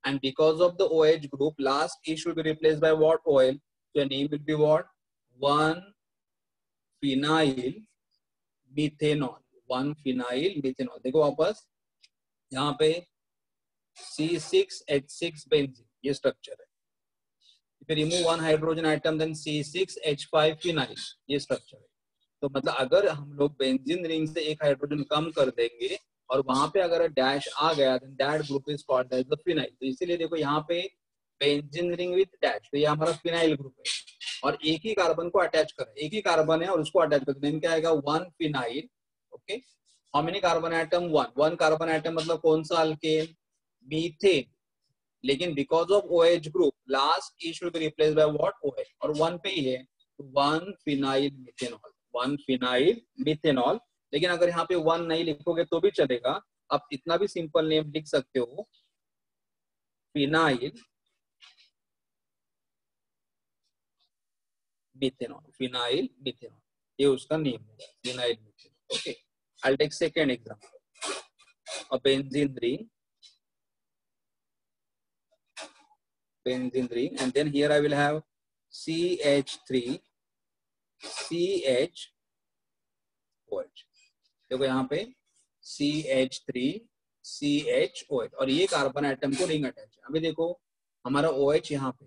And because of the OH group, last E should be replaced by what oil? So your name will be what? 1 phenyl methanol. 1 phenyl methanol. देखो वापस यहाँ पे C6H6 benzene, ये structure है. If you remove one hydrogen atom, then C6H5 phenyl, ये structure है. तो मतलब अगर हम लोग बेंजीन रिंग से एक हाइड्रोजन कम कर देंगे और वहां पे अगर डैश आ गया, then that group is called as the phenyl. तो इसीलिए देखो यहाँ पे बेंजीन रिंग विथ डैश, तो ये हमारा फिनाइल ग्रुप है. और एक ही कार्बन को अटैच कर, एक ही कार्बन है और उसको अटैच कर, नेम क्या आएगा? 1 phenyl. Okay, how many carbon atom? 1. 1 carbon atom मतलब कौन सा अल्केन? मीथेन. लेकिन because of OH group last E should be replaced by what? OH. और 1 पे ही है, 1 फिनाइल मिथेनॉल. 1 phenyl methanol. लेकिन अगर यहाँ पे 1 नहीं लिखोगे तो भी चलेगा. आप इतना भी सिंपल नेम लिख सकते हो, फिनाइल मिथेनॉल. फिनाइल मिथेनॉल, ये उसका नेम है, phenyl methanol. Okay, I will take second example, a benzene ring, benzene ring, and then here I will have CH3 CHOH. देखो यहाँ पे CH3 CHOH और ये कार्बन एटम को रिंग अटैच है. अभी देखो हमारा OH यहाँ पे,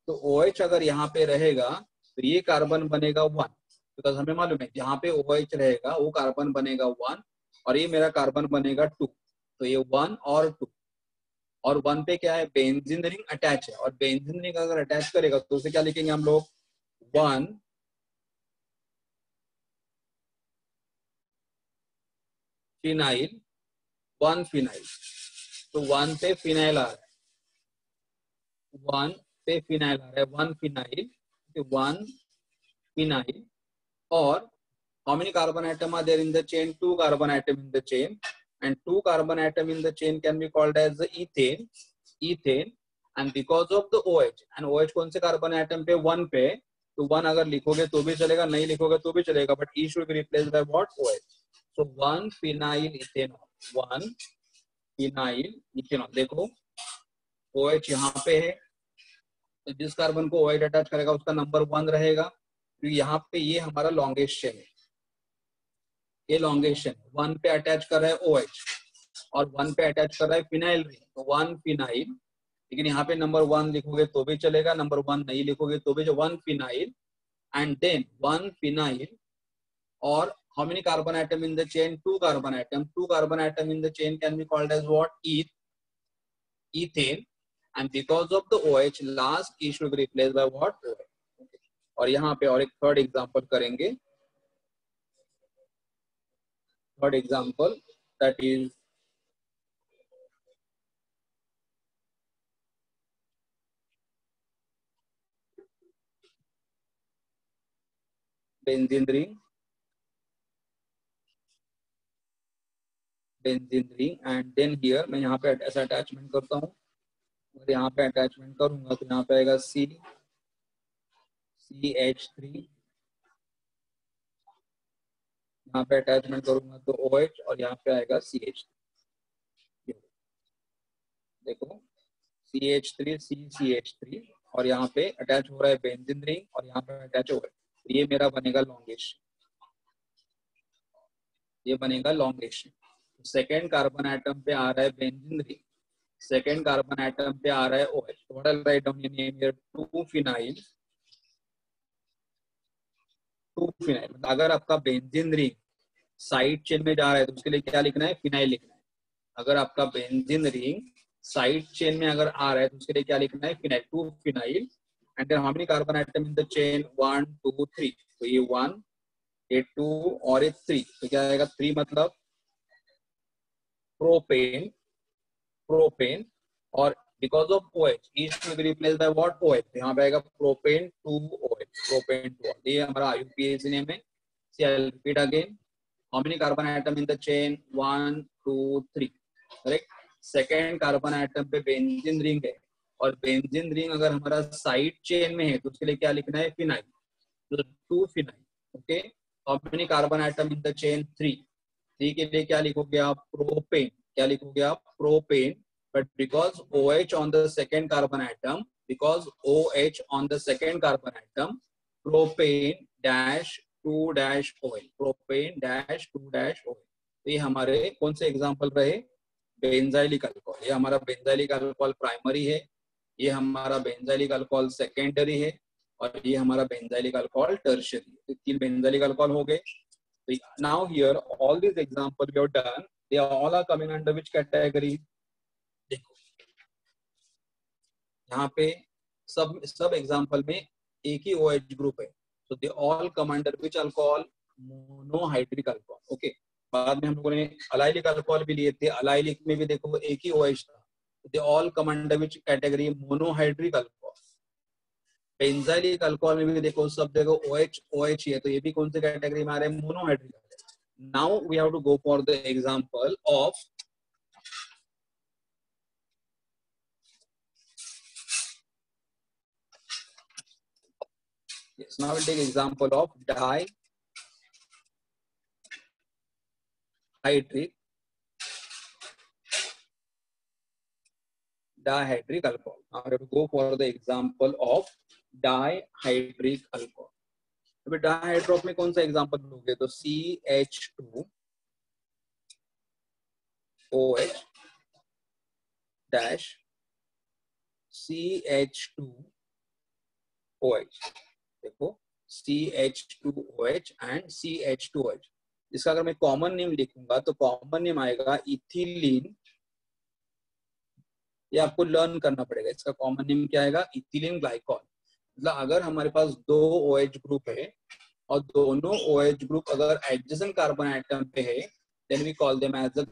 तो OH अगर यहाँ पे रहेगा तो ये कार्बन बनेगा 1, बिकॉज हमें मालूम है यहाँ पे OH रहेगा वो कार्बन बनेगा 1 और ये मेरा कार्बन बनेगा 2. तो ये 1 और 2, और 1 पे क्या है? बेंजीन रिंग अटैच है. और बेंजीन रिंग अगर अटैच करेगा तो उसे क्या लिखेंगे हम लोग? 1 फिनाइल, 1 फिनाइल. तो 1 पे फिनाइल आ रहा है, 1 पे फिनाइल आ रहा है, 1 फिनाइल, 1 फिनाइल. और how many carbon atom are there in the chain? 2 carbon atom in the chain, and 2 carbon atom in the chain can be called as the ethane. And because of the OH, and OH कौन से carbon atom पे? 1 पे. तो 1 अगर लिखोगे तो भी चलेगा, नहीं लिखोगे तो भी चलेगा, but E should be replaced by what? OH. So 1 phenyl ethanol, 1 phenyl ethanol. देखो OH यहाँ पे है, तो जिस कार्बन को OH अटैच करेगा उसका नंबर 1 रहेगा. तो यहाँ पे ये हमारा लॉन्गेस्ट चेन है, ये लॉन्गेशन 1 पे अटैच कर रहा है OH और 1 पे अटैच कर रहा है फिनाइल रिंग, तो 1 फिनाइल. लेकिन यहाँ पे नंबर 1 लिखोगे तो भी चलेगा, नंबर 1 नहीं लिखोगे तो भी, जो 1 फिनाइल एंड देन 1 फिनाइल. और how many carbon atom in the chain? 2 carbon atom. 2 carbon atom in the chain can be called as what? Ethane. And because of the OH, last E should be replaced by what? OH. Okay. और यहाँ पे और एक third example करेंगे. Third example that is benzene ring, and then here मैं यहाँ पे ऐसा अटैचमेंट करता हूँ, और यहाँ पे अटैचमेंट करूंगा तो यहाँ पे आएगा CH3, यहाँ पे अटैचमेंट करूंगा तो OH, और यहाँ पे आएगा CH, देखो CH3 CH3, और यहाँ पे अटैच हो रहा है बेंजीन रिंग, और यहाँ पे अटैच हो रहा है, ये मेरा बनेगा लॉन्गेशन, ये बनेगा लॉन्गेशन। सेकेंड कार्बन एटम पे आ रहा है benzene ring, second carbon atom पे आ रहा है OH, टोटल राइट डाउन ये नेम हियर 2 फिनाइल, 2 फिनाइल। अगर आपका बेंजीन रिंग साइड चेन में जा रहा है तो उसके लिए क्या लिखना है, फिनाइल लिखना है। अगर आपका बेंजीन रिंग साइड चेन में अगर आ रहा है तो उसके लिए क्या लिखना है, phenyl, 2 phenyl. And then how many carbon atom in the chain, 1 2 3, तो ये 1, ये 2 और ये 3, तो क्या आएगा 3 मतलब प्रोपेन, प्रोपेन, और because of OH east will be replaced by what, OH, यहाँ पे आएगा प्रोपेन 2OH, प्रोपेन 2, ये हमारा IUPAC नेम है। See I will repeat again, how many carbon atom in the chain, 1 2 3, correct. Second carbon atom पे benzene ring है, और benzene ring अगर हमारा साइड चेन में है तो उसके लिए क्या लिखना है, फिनाइल, तो 2 phenyl, okay. How many carbon atom in the chain, 3 के लिए क्या लिखोगे आप, प्रोपेन, क्या लिखोगे आप, propane, but because OH on the second carbon atom, because OH on the second carbon atom, propane dash 2 dash OH, propane dash 2 dash OH, तो ये हमारे कौन से एग्जाम्पल रहे, बेंजाइलिक अल्कोहल, ये हमारा बेंजाइलिक अल्कोहल प्राइमरी है, ये हमारा बेंजाइलिक अल्कोहल सेकेंडरी है, और ये हमारा बेंजाइलिक अल्कोहल टर्शियरी, तो 3 बेंजाइलिक अल्कोहल हो गए। Now here all these examples we have done, they all are coming under which category, देखो यहाँ पे सब एग्जाम्पल में एक ही OH ग्रुप है, so they all come under which alcohol, monohydric alcohol, okay. बाद में हम लोगों ने अलाइलिक अल्कोहल भी लिए थे, अलाइलिक में भी देखो एक ही OH था, they all come under which category, monohydric alcohol. Benzylic alcohol में भी देखो सब देखो OH ही है, तो ये भी कौन सी कैटेगरी में आ रहे हैं, monohydric. Now we have to go for the example of yes, now we'll take example of dihydric alcohol. Now we have to go for the example of dihydric alcohol. अभी डाइहाइड्रोप में कौन सा एग्जांपल लोगे, तो CH2OH dash CH2OH, देखो CH2OH and CH2OH, इसका अगर मैं कॉमन नेम लिखूंगा तो कॉमन नेम आएगा इथिलीन, ये आपको लर्न करना पड़ेगा, इसका कॉमन नेम क्या आएगा, इथिलीन ग्लाइकॉल। मतलब अगर हमारे पास 2 OH ग्रुप है और दोनों OH ग्रुप अगर एडजेसेंट कार्बन एटम पे है, then we call them as a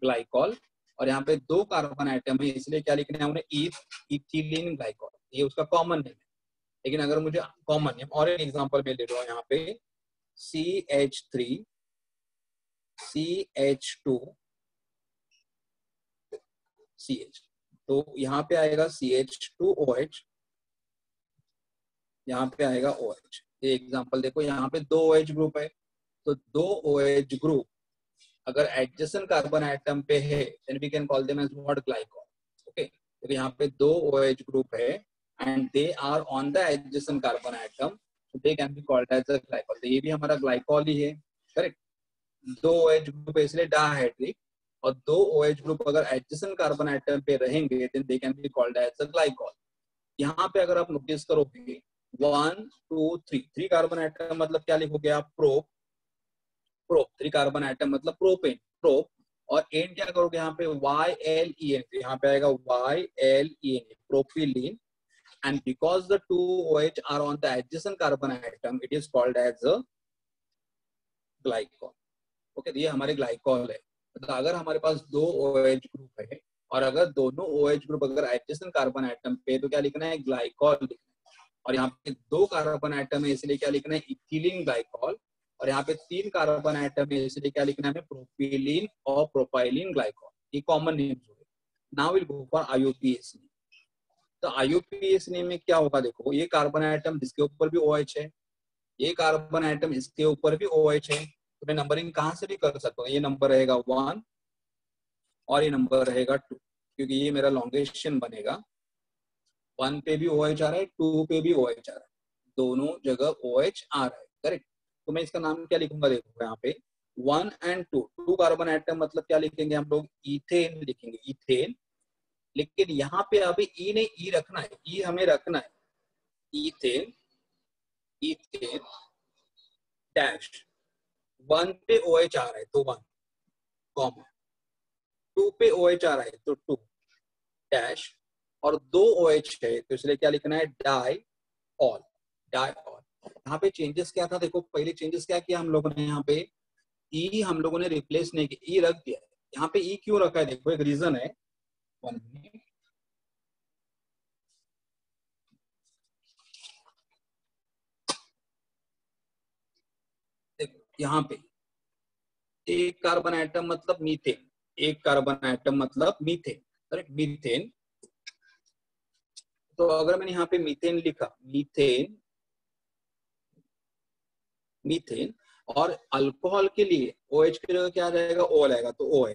glycol, और यहाँ पे 2 कार्बन एटम है इसलिए क्या लिखना है हमने, इथिलीन ग्लाइकॉल, ये उसका कॉमन नेम है। लेकिन अगर मुझे कॉमन नेम और एक एग्जांपल में ले लो, यहाँ पे CH3 CH2 CH, तो यहाँ पे आएगा CH2OH, यहाँ पे आएगा OH। ये एग्जांपल देखो, यहाँ पे 2 OH ग्रुप है, तो 2 OH ग्रुप अगर एडजेसेंट कार्बन एटम पे है then we can call them as what, glycol, okay. तो यहाँ पे 2 OH ग्रुप है and they are on the adjacent carbon atom, so they can be called as a glycol, तो ये भी हमारा ग्लाइकॉल ही है, करेक्ट। 2 OH ग्रुप है इसलिए डाइहाइड्रिक, और 2 OH ग्रुप अगर एडजेसेंट कार्बन एटम पे रहेंगे then they can be called as a glycol. यहाँ पे अगर आप नोटिस करोगे 1 2 3 कार्बन एटम मतलब क्या लिखोगे आप, प्रोप 3 कार्बन एटम मतलब प्रोपेन, प्रोप, और एन क्या करोगे यहाँ पे YLEN, तो यहाँ पे आएगा YLEN, propylene, and because the 2 OH are on the adjacent carbon atom it is called as a glycol, okay. तो ये हमारे ग्लाइकॉल है। मतलब अगर हमारे पास 2 OH ग्रुप है और अगर दोनों OH ग्रुप अगर एडजेसेंट कार्बन एटम पे तो क्या लिखना है, ग्लाइकॉल लिखना है। और यहाँ पे 2 कार्बन आइटम है इसलिए क्या लिखना है, इथिलीन ग्लाइकॉल। और यहाँ पे 3 कार्बन आइटम है इसलिए क्या लिखना है हमें, प्रोपिलीन और प्रोपाइलिन ग्लाइकॉल। ये कॉमन नेम्स हो गए। Now will go for IUPAC name. तो IUPAC नेम में क्या होगा, देखो ये कार्बन आइटम जिसके ऊपर भी OH है, ये कार्बन आइटम इसके ऊपर भी OH है, तो मैं नंबरिंग कहाँ से भी कर सकता हूँ। ये नंबर रहेगा 1 और ये नंबर रहेगा 2, क्योंकि ये मेरा लॉन्गेस्ट चेन बनेगा। 1 पे भी OH आ रहा है, 2 पे भी OH आ रहा है, दोनों जगह OH आ रहा है, करेक्ट। तो मैं इसका नाम क्या लिखूंगा, देखो यहाँ पे 1 and 2 कार्बन आइटम मतलब क्या लिखेंगे हम लोग, इथेन लिखेंगे, इथेन। लेकिन यहाँ पे अभी ई नहीं, ई रखना है, ई हमें रखना है, इथेन, इथेन डैश। 1 पे OH आ रहा है तो 1 कॉमा, 2 पे OH आ रहा है तो 2 डैश, और 2 OH है तो इसलिए क्या लिखना है, डाई ऑल, डाई ऑल। यहाँ पे चेंजेस क्या था, देखो पहले चेंजेस क्या किया हम लोगों ने, यहाँ पे ई हम लोगों ने रिप्लेस नहीं किया, ई रख दिया है। यहाँ पे ई क्यों रखा है, देखो एक रीजन है। 1 मिनट, देखो यहाँ पे एक कार्बन आइटम मतलब मीथेन, एक कार्बन आइटम मतलब मीथेन, करेक्ट, मीथेन। तो अगर मैंने यहाँ पे मीथेन लिखा, मीथेन, मीथेन, और अल्कोहल के लिए OH की जगह क्या रहेगा, O आएगा, तो O है।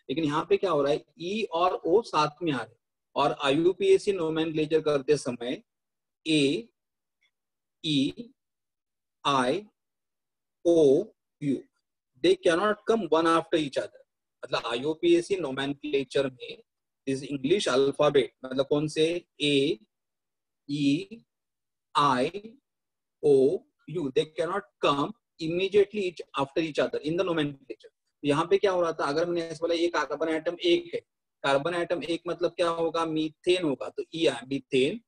लेकिन यहाँ पे क्या हो रहा है, E और O साथ में आ रहे हैं, और IUPAC नोमेनक्लेचर करते समय A, E, I, O, U, they cannot come one after each other। मतलब IUPAC नोमेनक्लेचर में इस इंग्लिश अल्फाबेट मतलब कौन से, A, E, I, O, U, they cannot come immediately each after each other in the nomenclature। यहाँ पे क्या हो रहा था, अगर मैंने ऐसा बोला ये कार्बन आइटम एक है, कार्बन आइटम एक मतलब क्या होगा, मीथेन होगा, तो ई है मीथेन।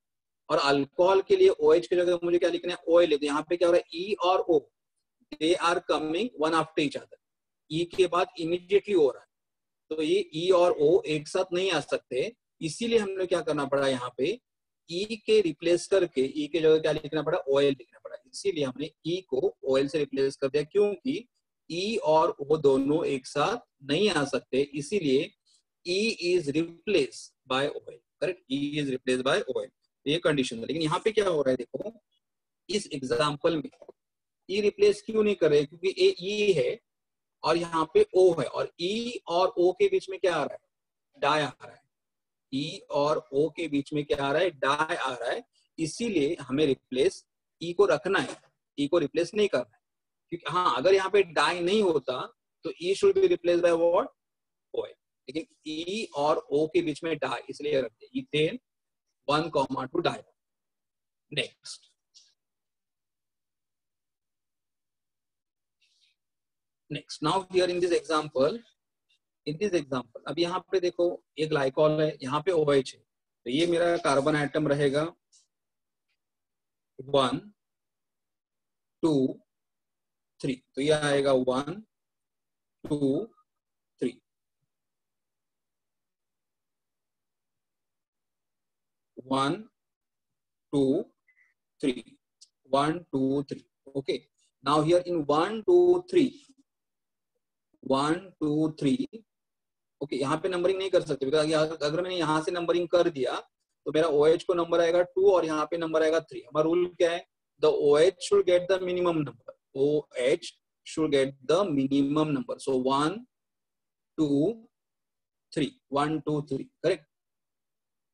और अल्कोहल के लिए OH की जगह मुझे क्या लिखना है, OL। तो यहाँ पे क्या हो रहा है, ई और O they are coming one after each other, E के बाद इमीडिएटली हो रहा है, तो ये ई और O एक साथ नहीं आ सकते। इसीलिए हमने क्या करना पड़ा, यहाँ पे ई के रिप्लेस करके ई के जगह क्या लिखना पड़ा, OL लिखना पड़ा। इसीलिए हमने ई को OL से रिप्लेस कर दिया, क्योंकि ई और O दोनों एक साथ नहीं आ सकते, इसीलिए E is replace by OL, correct, E is replace by OL, ये कंडीशन है। लेकिन यहाँ पे क्या हो रहा है, देखो इस एग्जाम्पल में ई रिप्लेस क्यों नहीं कर रहे, क्योंकि ए ई है और यहाँ पे O है, और ई और O के बीच में क्या आ रहा है, डाई आ रहा है। ई और O के बीच में क्या आ रहा है, डाई आ रहा है। इसीलिए हमें रिप्लेस ई को रखना है, ई को रिप्लेस नहीं करना है। क्योंकि हाँ, अगर यहाँ पे डाई नहीं होता तो E should be replace by what, OH। लेकिन ई और O के बीच में डाई, इसलिए रखते हैं ethane 1,2 di. Next, next now here in this example, in this example अब यहाँ पे देखो एक ग्लाइकॉल है, यहाँ पे OH है, तो ये मेरा कार्बन आइटम रहेगा 1, 2, 3। तो ये आएगा 1, 2, 3, 1, 2, 3, 1, 2, 3। Okay, now here in 1, 2, 3, 1, 2, 3, okay, यहाँ पे नंबरिंग नहीं कर सकते, अगर मैंने यहाँ से नंबरिंग कर दिया तो मेरा OH को नंबर आएगा 2 और यहाँ पे नंबर आएगा 3। हमारा रूल क्या है, the OH should get the minimum number, OH should get the minimum number. So 1, 2, 3, 1, 2, 3, correct,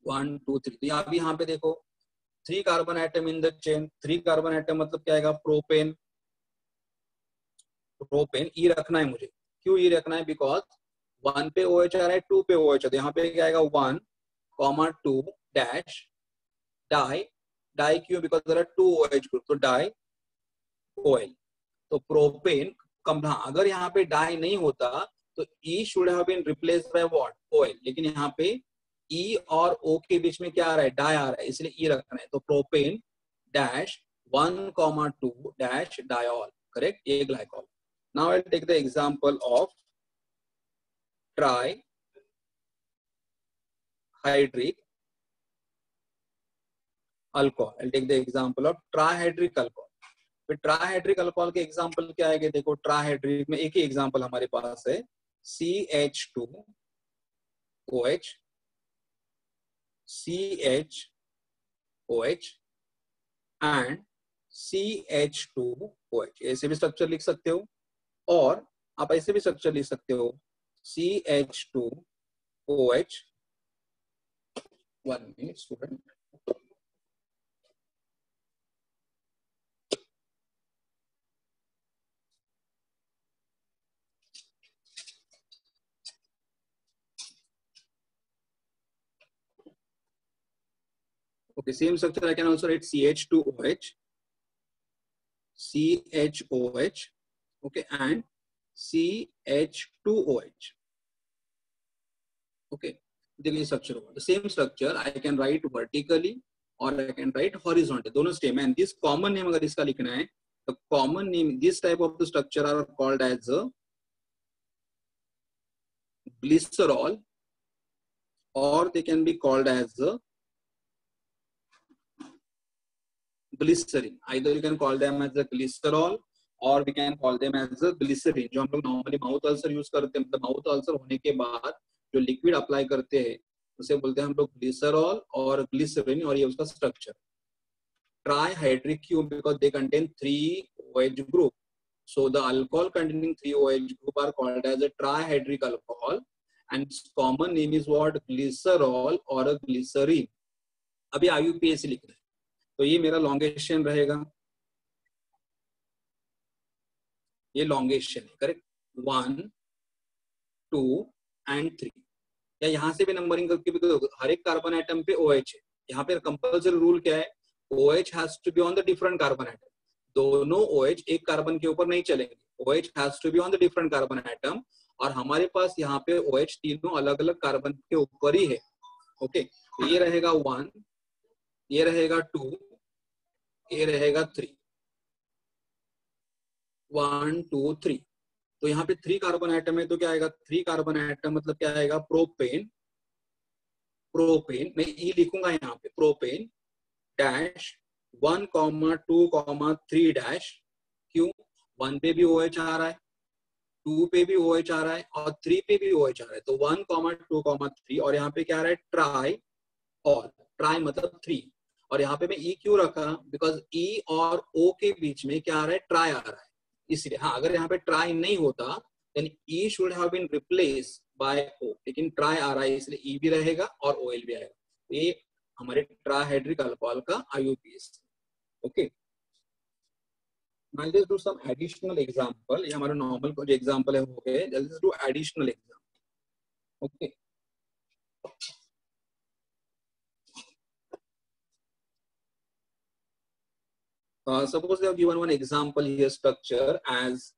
1, 2, 3। तो अभी यहाँ पे देखो 3 carbon atom in the chain, 3 carbon atom मतलब क्या आएगा, प्रोपेन, प्रोपेन। ई रखना है मुझे, क्यों ई रखना है, बिकॉज 1 पे OH आ रहा है, 2 पे OH है, तो यहाँ पे क्या आएगा 1, 2 डैश डाई, डाई क्यों, because there are 2 OH group, तो डाई OL। तो प्रोपेन कम, हाँ अगर यहाँ पे डाई नहीं होता तो E should have been replaced by what, OL। लेकिन यहाँ पे E और O के बीच में क्या आ रहा है, डाई आ रहा है, इसलिए E रखना है। तो propane dash 1,2 dash diol, correct, ये glycol. Now I take the example of tri hydric alcohol, I'll take the example of trihydric alcohol. फिर ट्राइहाइड्रिक अल्कोहल के एग्जांपल क्या है? देखो ट्राइहाइड्रिक में एक ही एग्जांपल हमारे पास है, CH2OH, CHOH एंड CH2OH। ऐसे भी स्ट्रक्चर लिख सकते हो, और आप ऐसे भी स्ट्रक्चर लिख सकते हो, CH2OH। 1 minute student. Okay, same structure I can also write CH2OH, CHOH, okay, and CH2OH. Okay, देखिए structure होगा, the same structure I can write vertically or I can write horizontal, दोनों same है। And this common name अगर इसका लिखना है, the common name, this type of the structure are called as a glycerol, or they can be called as a glycerin. Either you can call them as a glycerol or we can call them as a glycerin, जो हम लोग normally mouth ulcer use करते हैं, मतलब mouth ulcer होने के बाद जो लिक्विड अप्लाई करते हैं उसे बोलते हैं हम लोग ग्लिसरॉल और ग्लिसरीन, और ये उसका स्ट्रक्चर। ट्राइहाइड्रिक क्यों? Because they contain 3 OH group, so the alcohol containing 3 OH group are called as a trihydrate alcohol, and its common name is what? Glycerol or a glycerine। अभी IUPAC लिखना है, तो ये मेरा लॉन्गेशन रहेगा, ये elongation है, करेक्ट। 1, 2 एंड 3, या यहाँ से भी नंबरिंग करके भी हर एक कार्बन आइटम पे OH है। यहाँ पे कंपल्सरी रूल क्या है? OH has to be on the different carbon atom. दोनों OH एक कार्बन के ऊपर नहीं चलेंगे, OH has to be on the different carbon atom, और हमारे पास यहाँ पे OH तीनों अलग अलग कार्बन के ऊपर ही है। ओके, ये रहेगा 1, ये रहेगा 2, ये रहेगा 3, 1 2 3। तो यहाँ पे 3 कार्बन आइटम है, तो क्या आएगा? 3 कार्बन आइटम मतलब क्या आएगा? प्रोपेन। प्रोपेन मैं ई लिखूंगा यहाँ पे, प्रोपेन डैश 1, 2, 3 डैश। क्यों? 1 पे भी OH आ रहा है, 2 पे भी OH आ रहा है, और 3 पे भी OH आ रहा है, तो 1, 2, 3, और यहाँ पे क्या आ रहा है? ट्राई, और ट्राई मतलब 3। और यहाँ पे मैं ई क्यों रखा? बिकॉज ई और ओ के बीच में क्या आ रहा है? ट्राई आ रहा है, इसलिए। हाँ, अगर यहाँ पे ट्राई नहीं होता then E should have been replace by O, लेकिन ट्राई आ रहा है इसलिए ई भी रहेगा और ओएल भी आएगा। ये हमारे ट्राइहाइड्रिक अल्कोहल का IUPAC। Okay, I'll just do some additional example। ये हमारा नॉर्मल जो एग्जांपल है हो गए, I'll just do additional example। Okay, suppose they have given one example here, structure as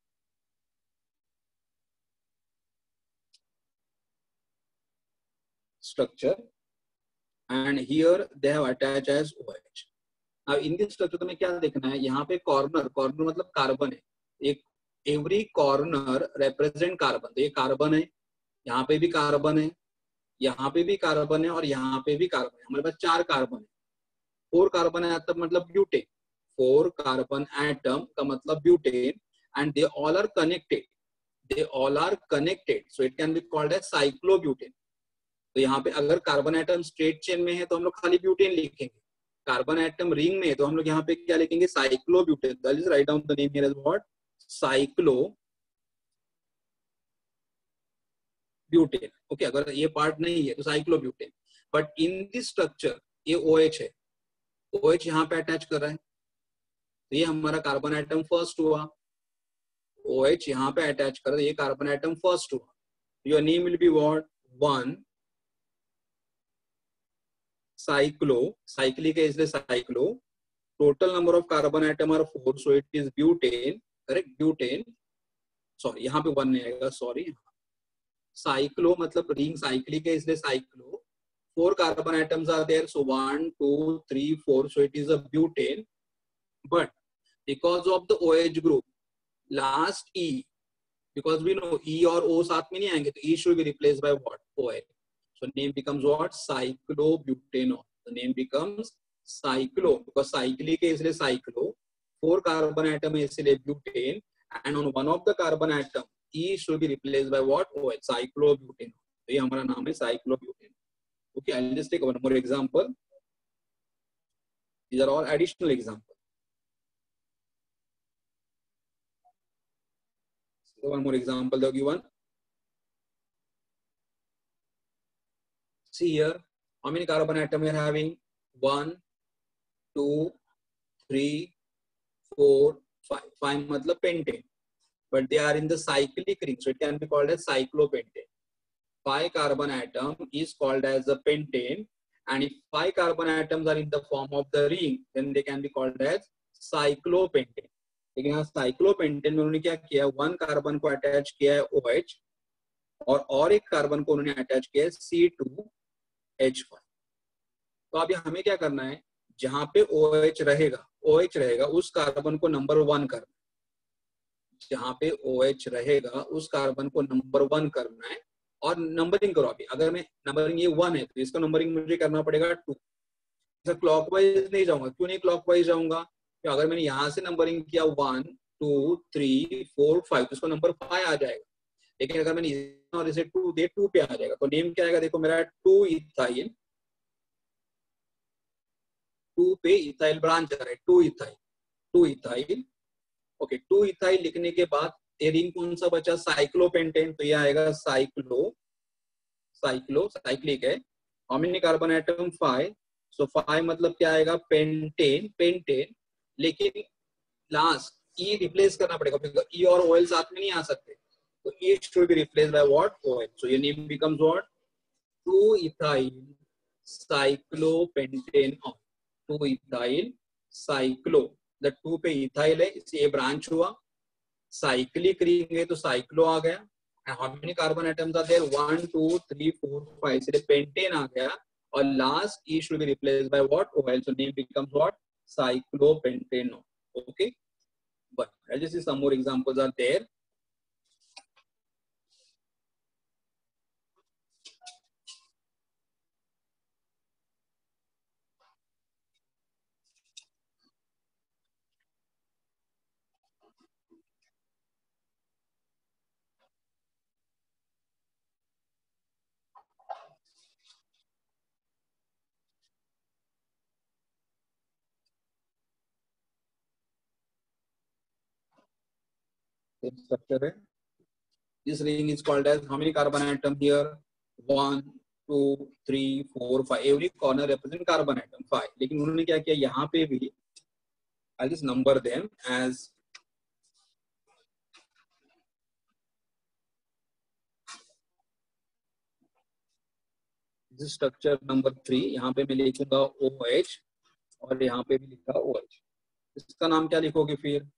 structure, and here they have attached as OH। अब इन this structure तो में क्या देखना है? यहाँ पे कॉर्नर, कॉर्नर मतलब कार्बन है, एक एवरी कॉर्नर रिप्रेजेंट कार्बन, तो ये कार्बन है, यहाँ पे भी कार्बन है, यहाँ पे भी कार्बन है, और यहाँ पे भी कार्बन है। हमारे पास 4 कार्बन है। 4 कार्बन एटम मतलब ब्यूटेन, 4 कार्बन एटम का मतलब butane, and they all are connected, they all are connected, so it can be called as cyclobutane. तो यहाँ पे अगर कार्बन एटम स्ट्रेट चेन में है तो हम लोग खाली ब्यूटेन लिखेंगे, कार्बन एटम रिंग में है तो हम लोग यहाँ पे क्या लिखेंगे? Cyclobutane. That is write down the name here as what? Cyclobutane. Okay, अगर ये पार्ट नहीं है तो cyclobutane. But in this structure ये OH है, OH यहाँ पे अटैच कर रहा है, तो ये हमारा कार्बन एटम फर्स्ट हुआ। OH यहाँ पे अटैच कर रहा है, ये कार्बन एटम फर्स्ट हुआ। Your name will be what? 1 cyclo, cyclic है इसलिए cyclo. Total number of carbon atom are 4, so it is butane, correct, butane. Sorry यहाँ पे 1 नहीं आएगा, सॉरी। साइक्लो मतलब रिंग साइक्लिक है इसलिए cyclo. 4 carbon atoms are there, so 1 2 3 4, so it is a butane. But because of the OH group last E, because we know E और O साथ में नहीं आएंगे, तो E should be replaced by what? OH। So name becomes what? Cyclobutanol। The name becomes cyclo, because cyclic है इसलिए cyclo, 4 carbon atom है इसलिए butane, and on one of the carbon atom E should be replaced by what? OH, cyclobutane. तो ये हमारा नाम है cyclobutane. Okay, I'll just take one more example. These are all additional examples. So one more example they've given. See here, how many carbon atom we are having? 1, 2, 3, 4, 5. 5 matlab pentane. But they are in the cyclic ring, so it can be called as cyclopentane. 5 carbon atom is called as a pentane, and if 5 carbon atoms are in the form of the ring, then they can be called as cyclopentane. लेकिन यहाँ cyclopentane में उन्होंने क्या किया, 1 carbon को attach किया है OH और एक कार्बन को उन्होंने अटैच किया है C2H5. तो अभी हमें क्या करना है, जहां पे OH रहेगा उस कार्बन को नंबर 1 करना है. जहां पे OH रहेगा उस कार्बन को नंबर 1 करना है और नंबरिंग करो. अभी अगर मैं नंबरिंग ये 1 है तो इसका नंबरिंग मुझे करना पड़ेगा 2. क्लॉकवाइज नहीं जाऊंगा. क्यों नहीं क्लॉकवाइज जाऊंगा? तो अगर मैंने यहाँ से नंबरिंग किया 1 2 3 4 5 तो इसको नंबर 5 आ जाएगा. लेकिन अगर मैंने और इसे 2 दे 2 पे आ जाएगा. तो नेम क्या आएगा? देखो मेरा 2 इथाइल, 2 पे इथाइल ब्रांच आ रहा है. 2 इथाइल. ओके, 2 इथाइल लिखने के बाद ये रिंग कौन सा बचा? साइक्लोपेंटेन. तो ये आएगा साइक्लिक है. How many carbon atom? 5. सो 5 मतलब क्या आएगा? पेंटेन. लेकिन लास्ट ई रिप्लेस करना पड़ेगा बिकॉज़ ई और ओएल साथ में नहीं आ सकते. तो E should be replaced by what? OL. So your name becomes what? 2 ethyl cyclopentane on. 2 ethyl cyclo. The 2 पे इथाइल है इसलिए ब्रांच हुआ. साइक्लिक रिंग है तो साइक्लो आ गया. And how many carbon atoms are there? 1 2 3 4 5. इसलिए पेंटेन आ गया और last E should be replaced by what? OL. So name becomes what? Cyclopentane. Okay. But I'll just see some more examples are there. Structure है. This ring is called as how many carbon atom here? 1 2 3 4 5. Every corner represent carbon atom 5. लेकिन उन्होंने क्या किया यहाँ पे भी? I'll just number them as this structure number 3. यहाँ पे मैं लिखूंगा OH और यहाँ पे भी लिखा OH. इसका नाम क्या लिखोगे फिर?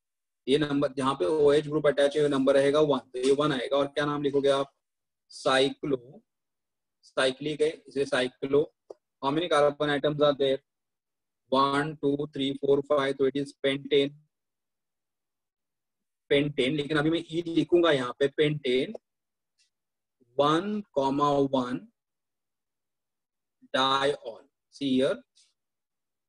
ये नंबर जहाँ पे OH ग्रुप अटैच है नंबर रहेगा 1. तो ये 1 आएगा. और क्या नाम लिखोगे आप? साइक्लिक है इसलिए cyclo. How many carbon atoms are there? 1 2 3 4 5. तो इट इज पेंटेन. लेकिन अभी मैं ई लिखूंगा यहाँ पे पेंटेन 1,1 डाइऑल. सी हियर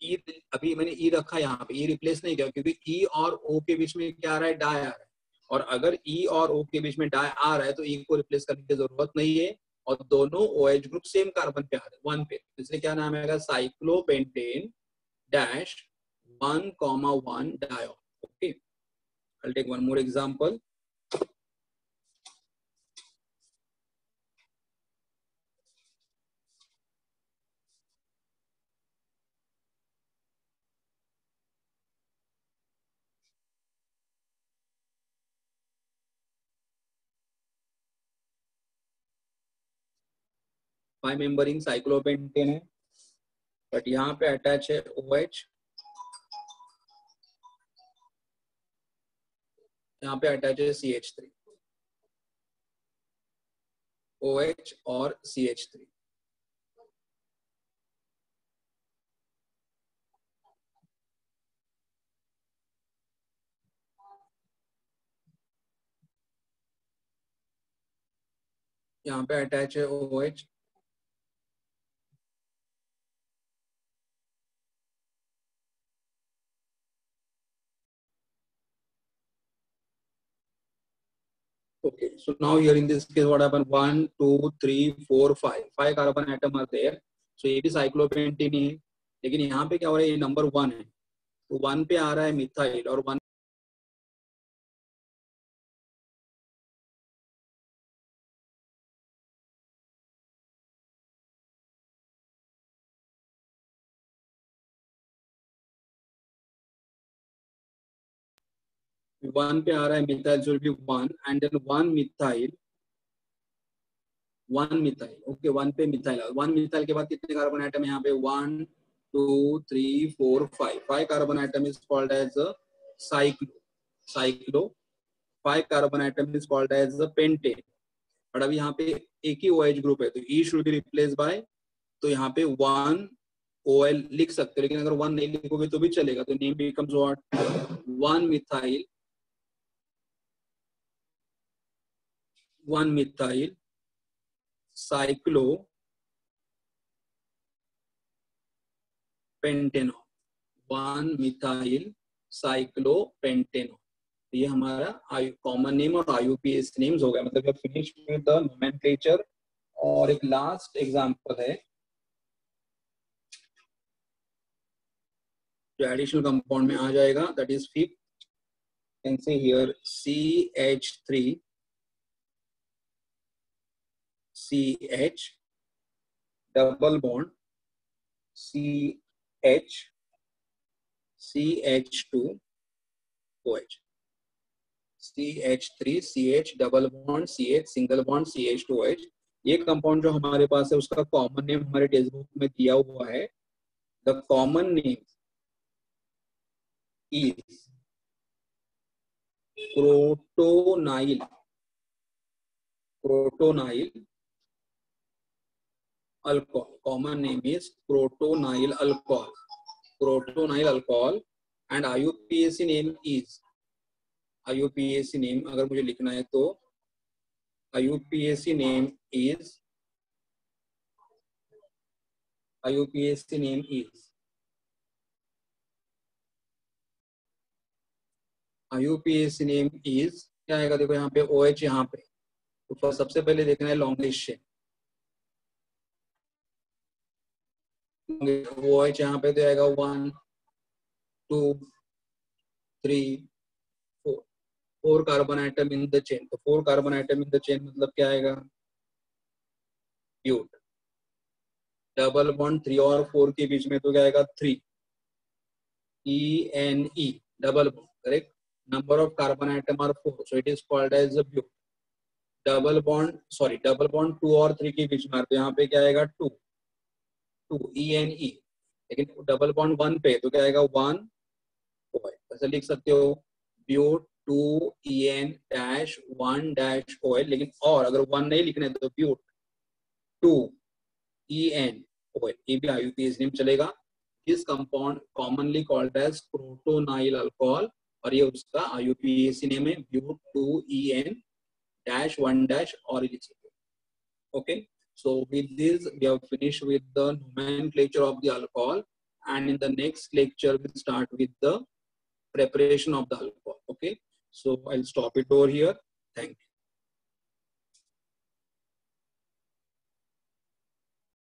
ई. अभी मैंने ई रखा यहाँ पे. ई रिप्लेस नहीं किया क्योंकि ई और ओ के बीच में क्या आ रहा है? डाई आ रहा है. और अगर ई और ओ के बीच में डाई आ रहा है तो ई को रिप्लेस करने की जरूरत नहीं है. और दोनों OH ग्रुप सेम कार्बन पे आ रहे हैं 1 पे. इसलिए क्या नाम आएगा? Cyclopentane dash 1,1 diol. Okay, I'll take one more example. Five membered cyclopentane है बट यहाँ पे अटैच है OH. यहाँ पे अटैच है CH3. OH और CH3. यहाँ पे अटैच है OH. Okay, so now here in this case, what happened? 1, 2, 3, 4, 5. 5 carbon atom are there. So ये भी cyclopentene है, लेकिन यहाँ पे क्या हो रहा है? ये नंबर 1 है, तो 1 पे आ रहा है मिथाइल और 1 पे आ रहा है methyl, so it will be 1 and then 1 methyl, 1 methyl. Okay, 1 पे मिथाइल, 1 मिथाइल के बाद कितने कार्बन आइटम यहाँ पे? 1, 2, 3, 4, 5. 5 carbon atom is called as a cyclo. 5 carbon atom is called as a pentane. और अभी यहाँ पे एक ही OH ग्रुप है, तो E should be replace bye, तो यहाँ पे 1 OL लिख सकते हो, लेकिन अगर 1 नहीं लिखोगे तो भी चलेगा. तो name becomes what? 1 methyl, 1 methyl cyclo pentanol. 1 methyl cyclopentanol. ये हमारा कॉमन नेम और IUPAC नेम्स हो गया. मतलब फिनिश विद द नोमेनक्लेचर. और एक लास्ट एग्जांपल है जो एडिशनल कंपाउंड में आ जाएगा, that is 5th. Can say here CH3 CH double bond CH CH2 OH. CH3 CH double bond CH single bond CH2 OH. ये कंपाउंड जो हमारे पास है उसका कॉमन नेम हमारे टेक्स्ट बुक में दिया हुआ है. The common name is protonyl. Protonyl alcohol. Common name is protonyl alcohol. Protonyl alcohol. And IUPAC name is, IUPAC name अगर मुझे लिखना है तो IUPAC name is, IUPAC name is, IUPAC name is क्या आएगा? देखो यहाँ पे OH यहाँ पे, तो सबसे पहले देखना है लॉन्गेस्ट चेन. OH यहाँ पे तो आएगा 1, 2, 3, 4. 4 carbon atom in the chain. तो 4 carbon atom in the chain मतलब क्या आएगा? ब्यूट. डबल बॉन्ड 3 और 4 के बीच में तो क्या आएगा? 3. ENE double bond. Correct. Number of carbon atom are 4, so it is called as a but. Double bond, sorry, double bond 2 और 3 के बीच में, तो यहाँ पे क्या आएगा? 2 ENE. लेकिन डबल बॉन्ड 1 पे तो क्या आएगा? 1 OH. ऐसे लिख सकते हो but 2 EN dash 1 dash OH. लेकिन और अगर 1 नहीं लिखना है तो ब्यूट 2 EN OH. ये भी IUPAC नेम चलेगा. This compound commonly called as protonyl alcohol, और ये उसका IUPAC नेम है ब्यूट 2 EN dash 1 dash और okay. So with this we have finished with the nomenclature of the alcohol, and in the next lecture we'll start with the preparation of the alcohol. Okay, so I'll stop it over here. Thank you.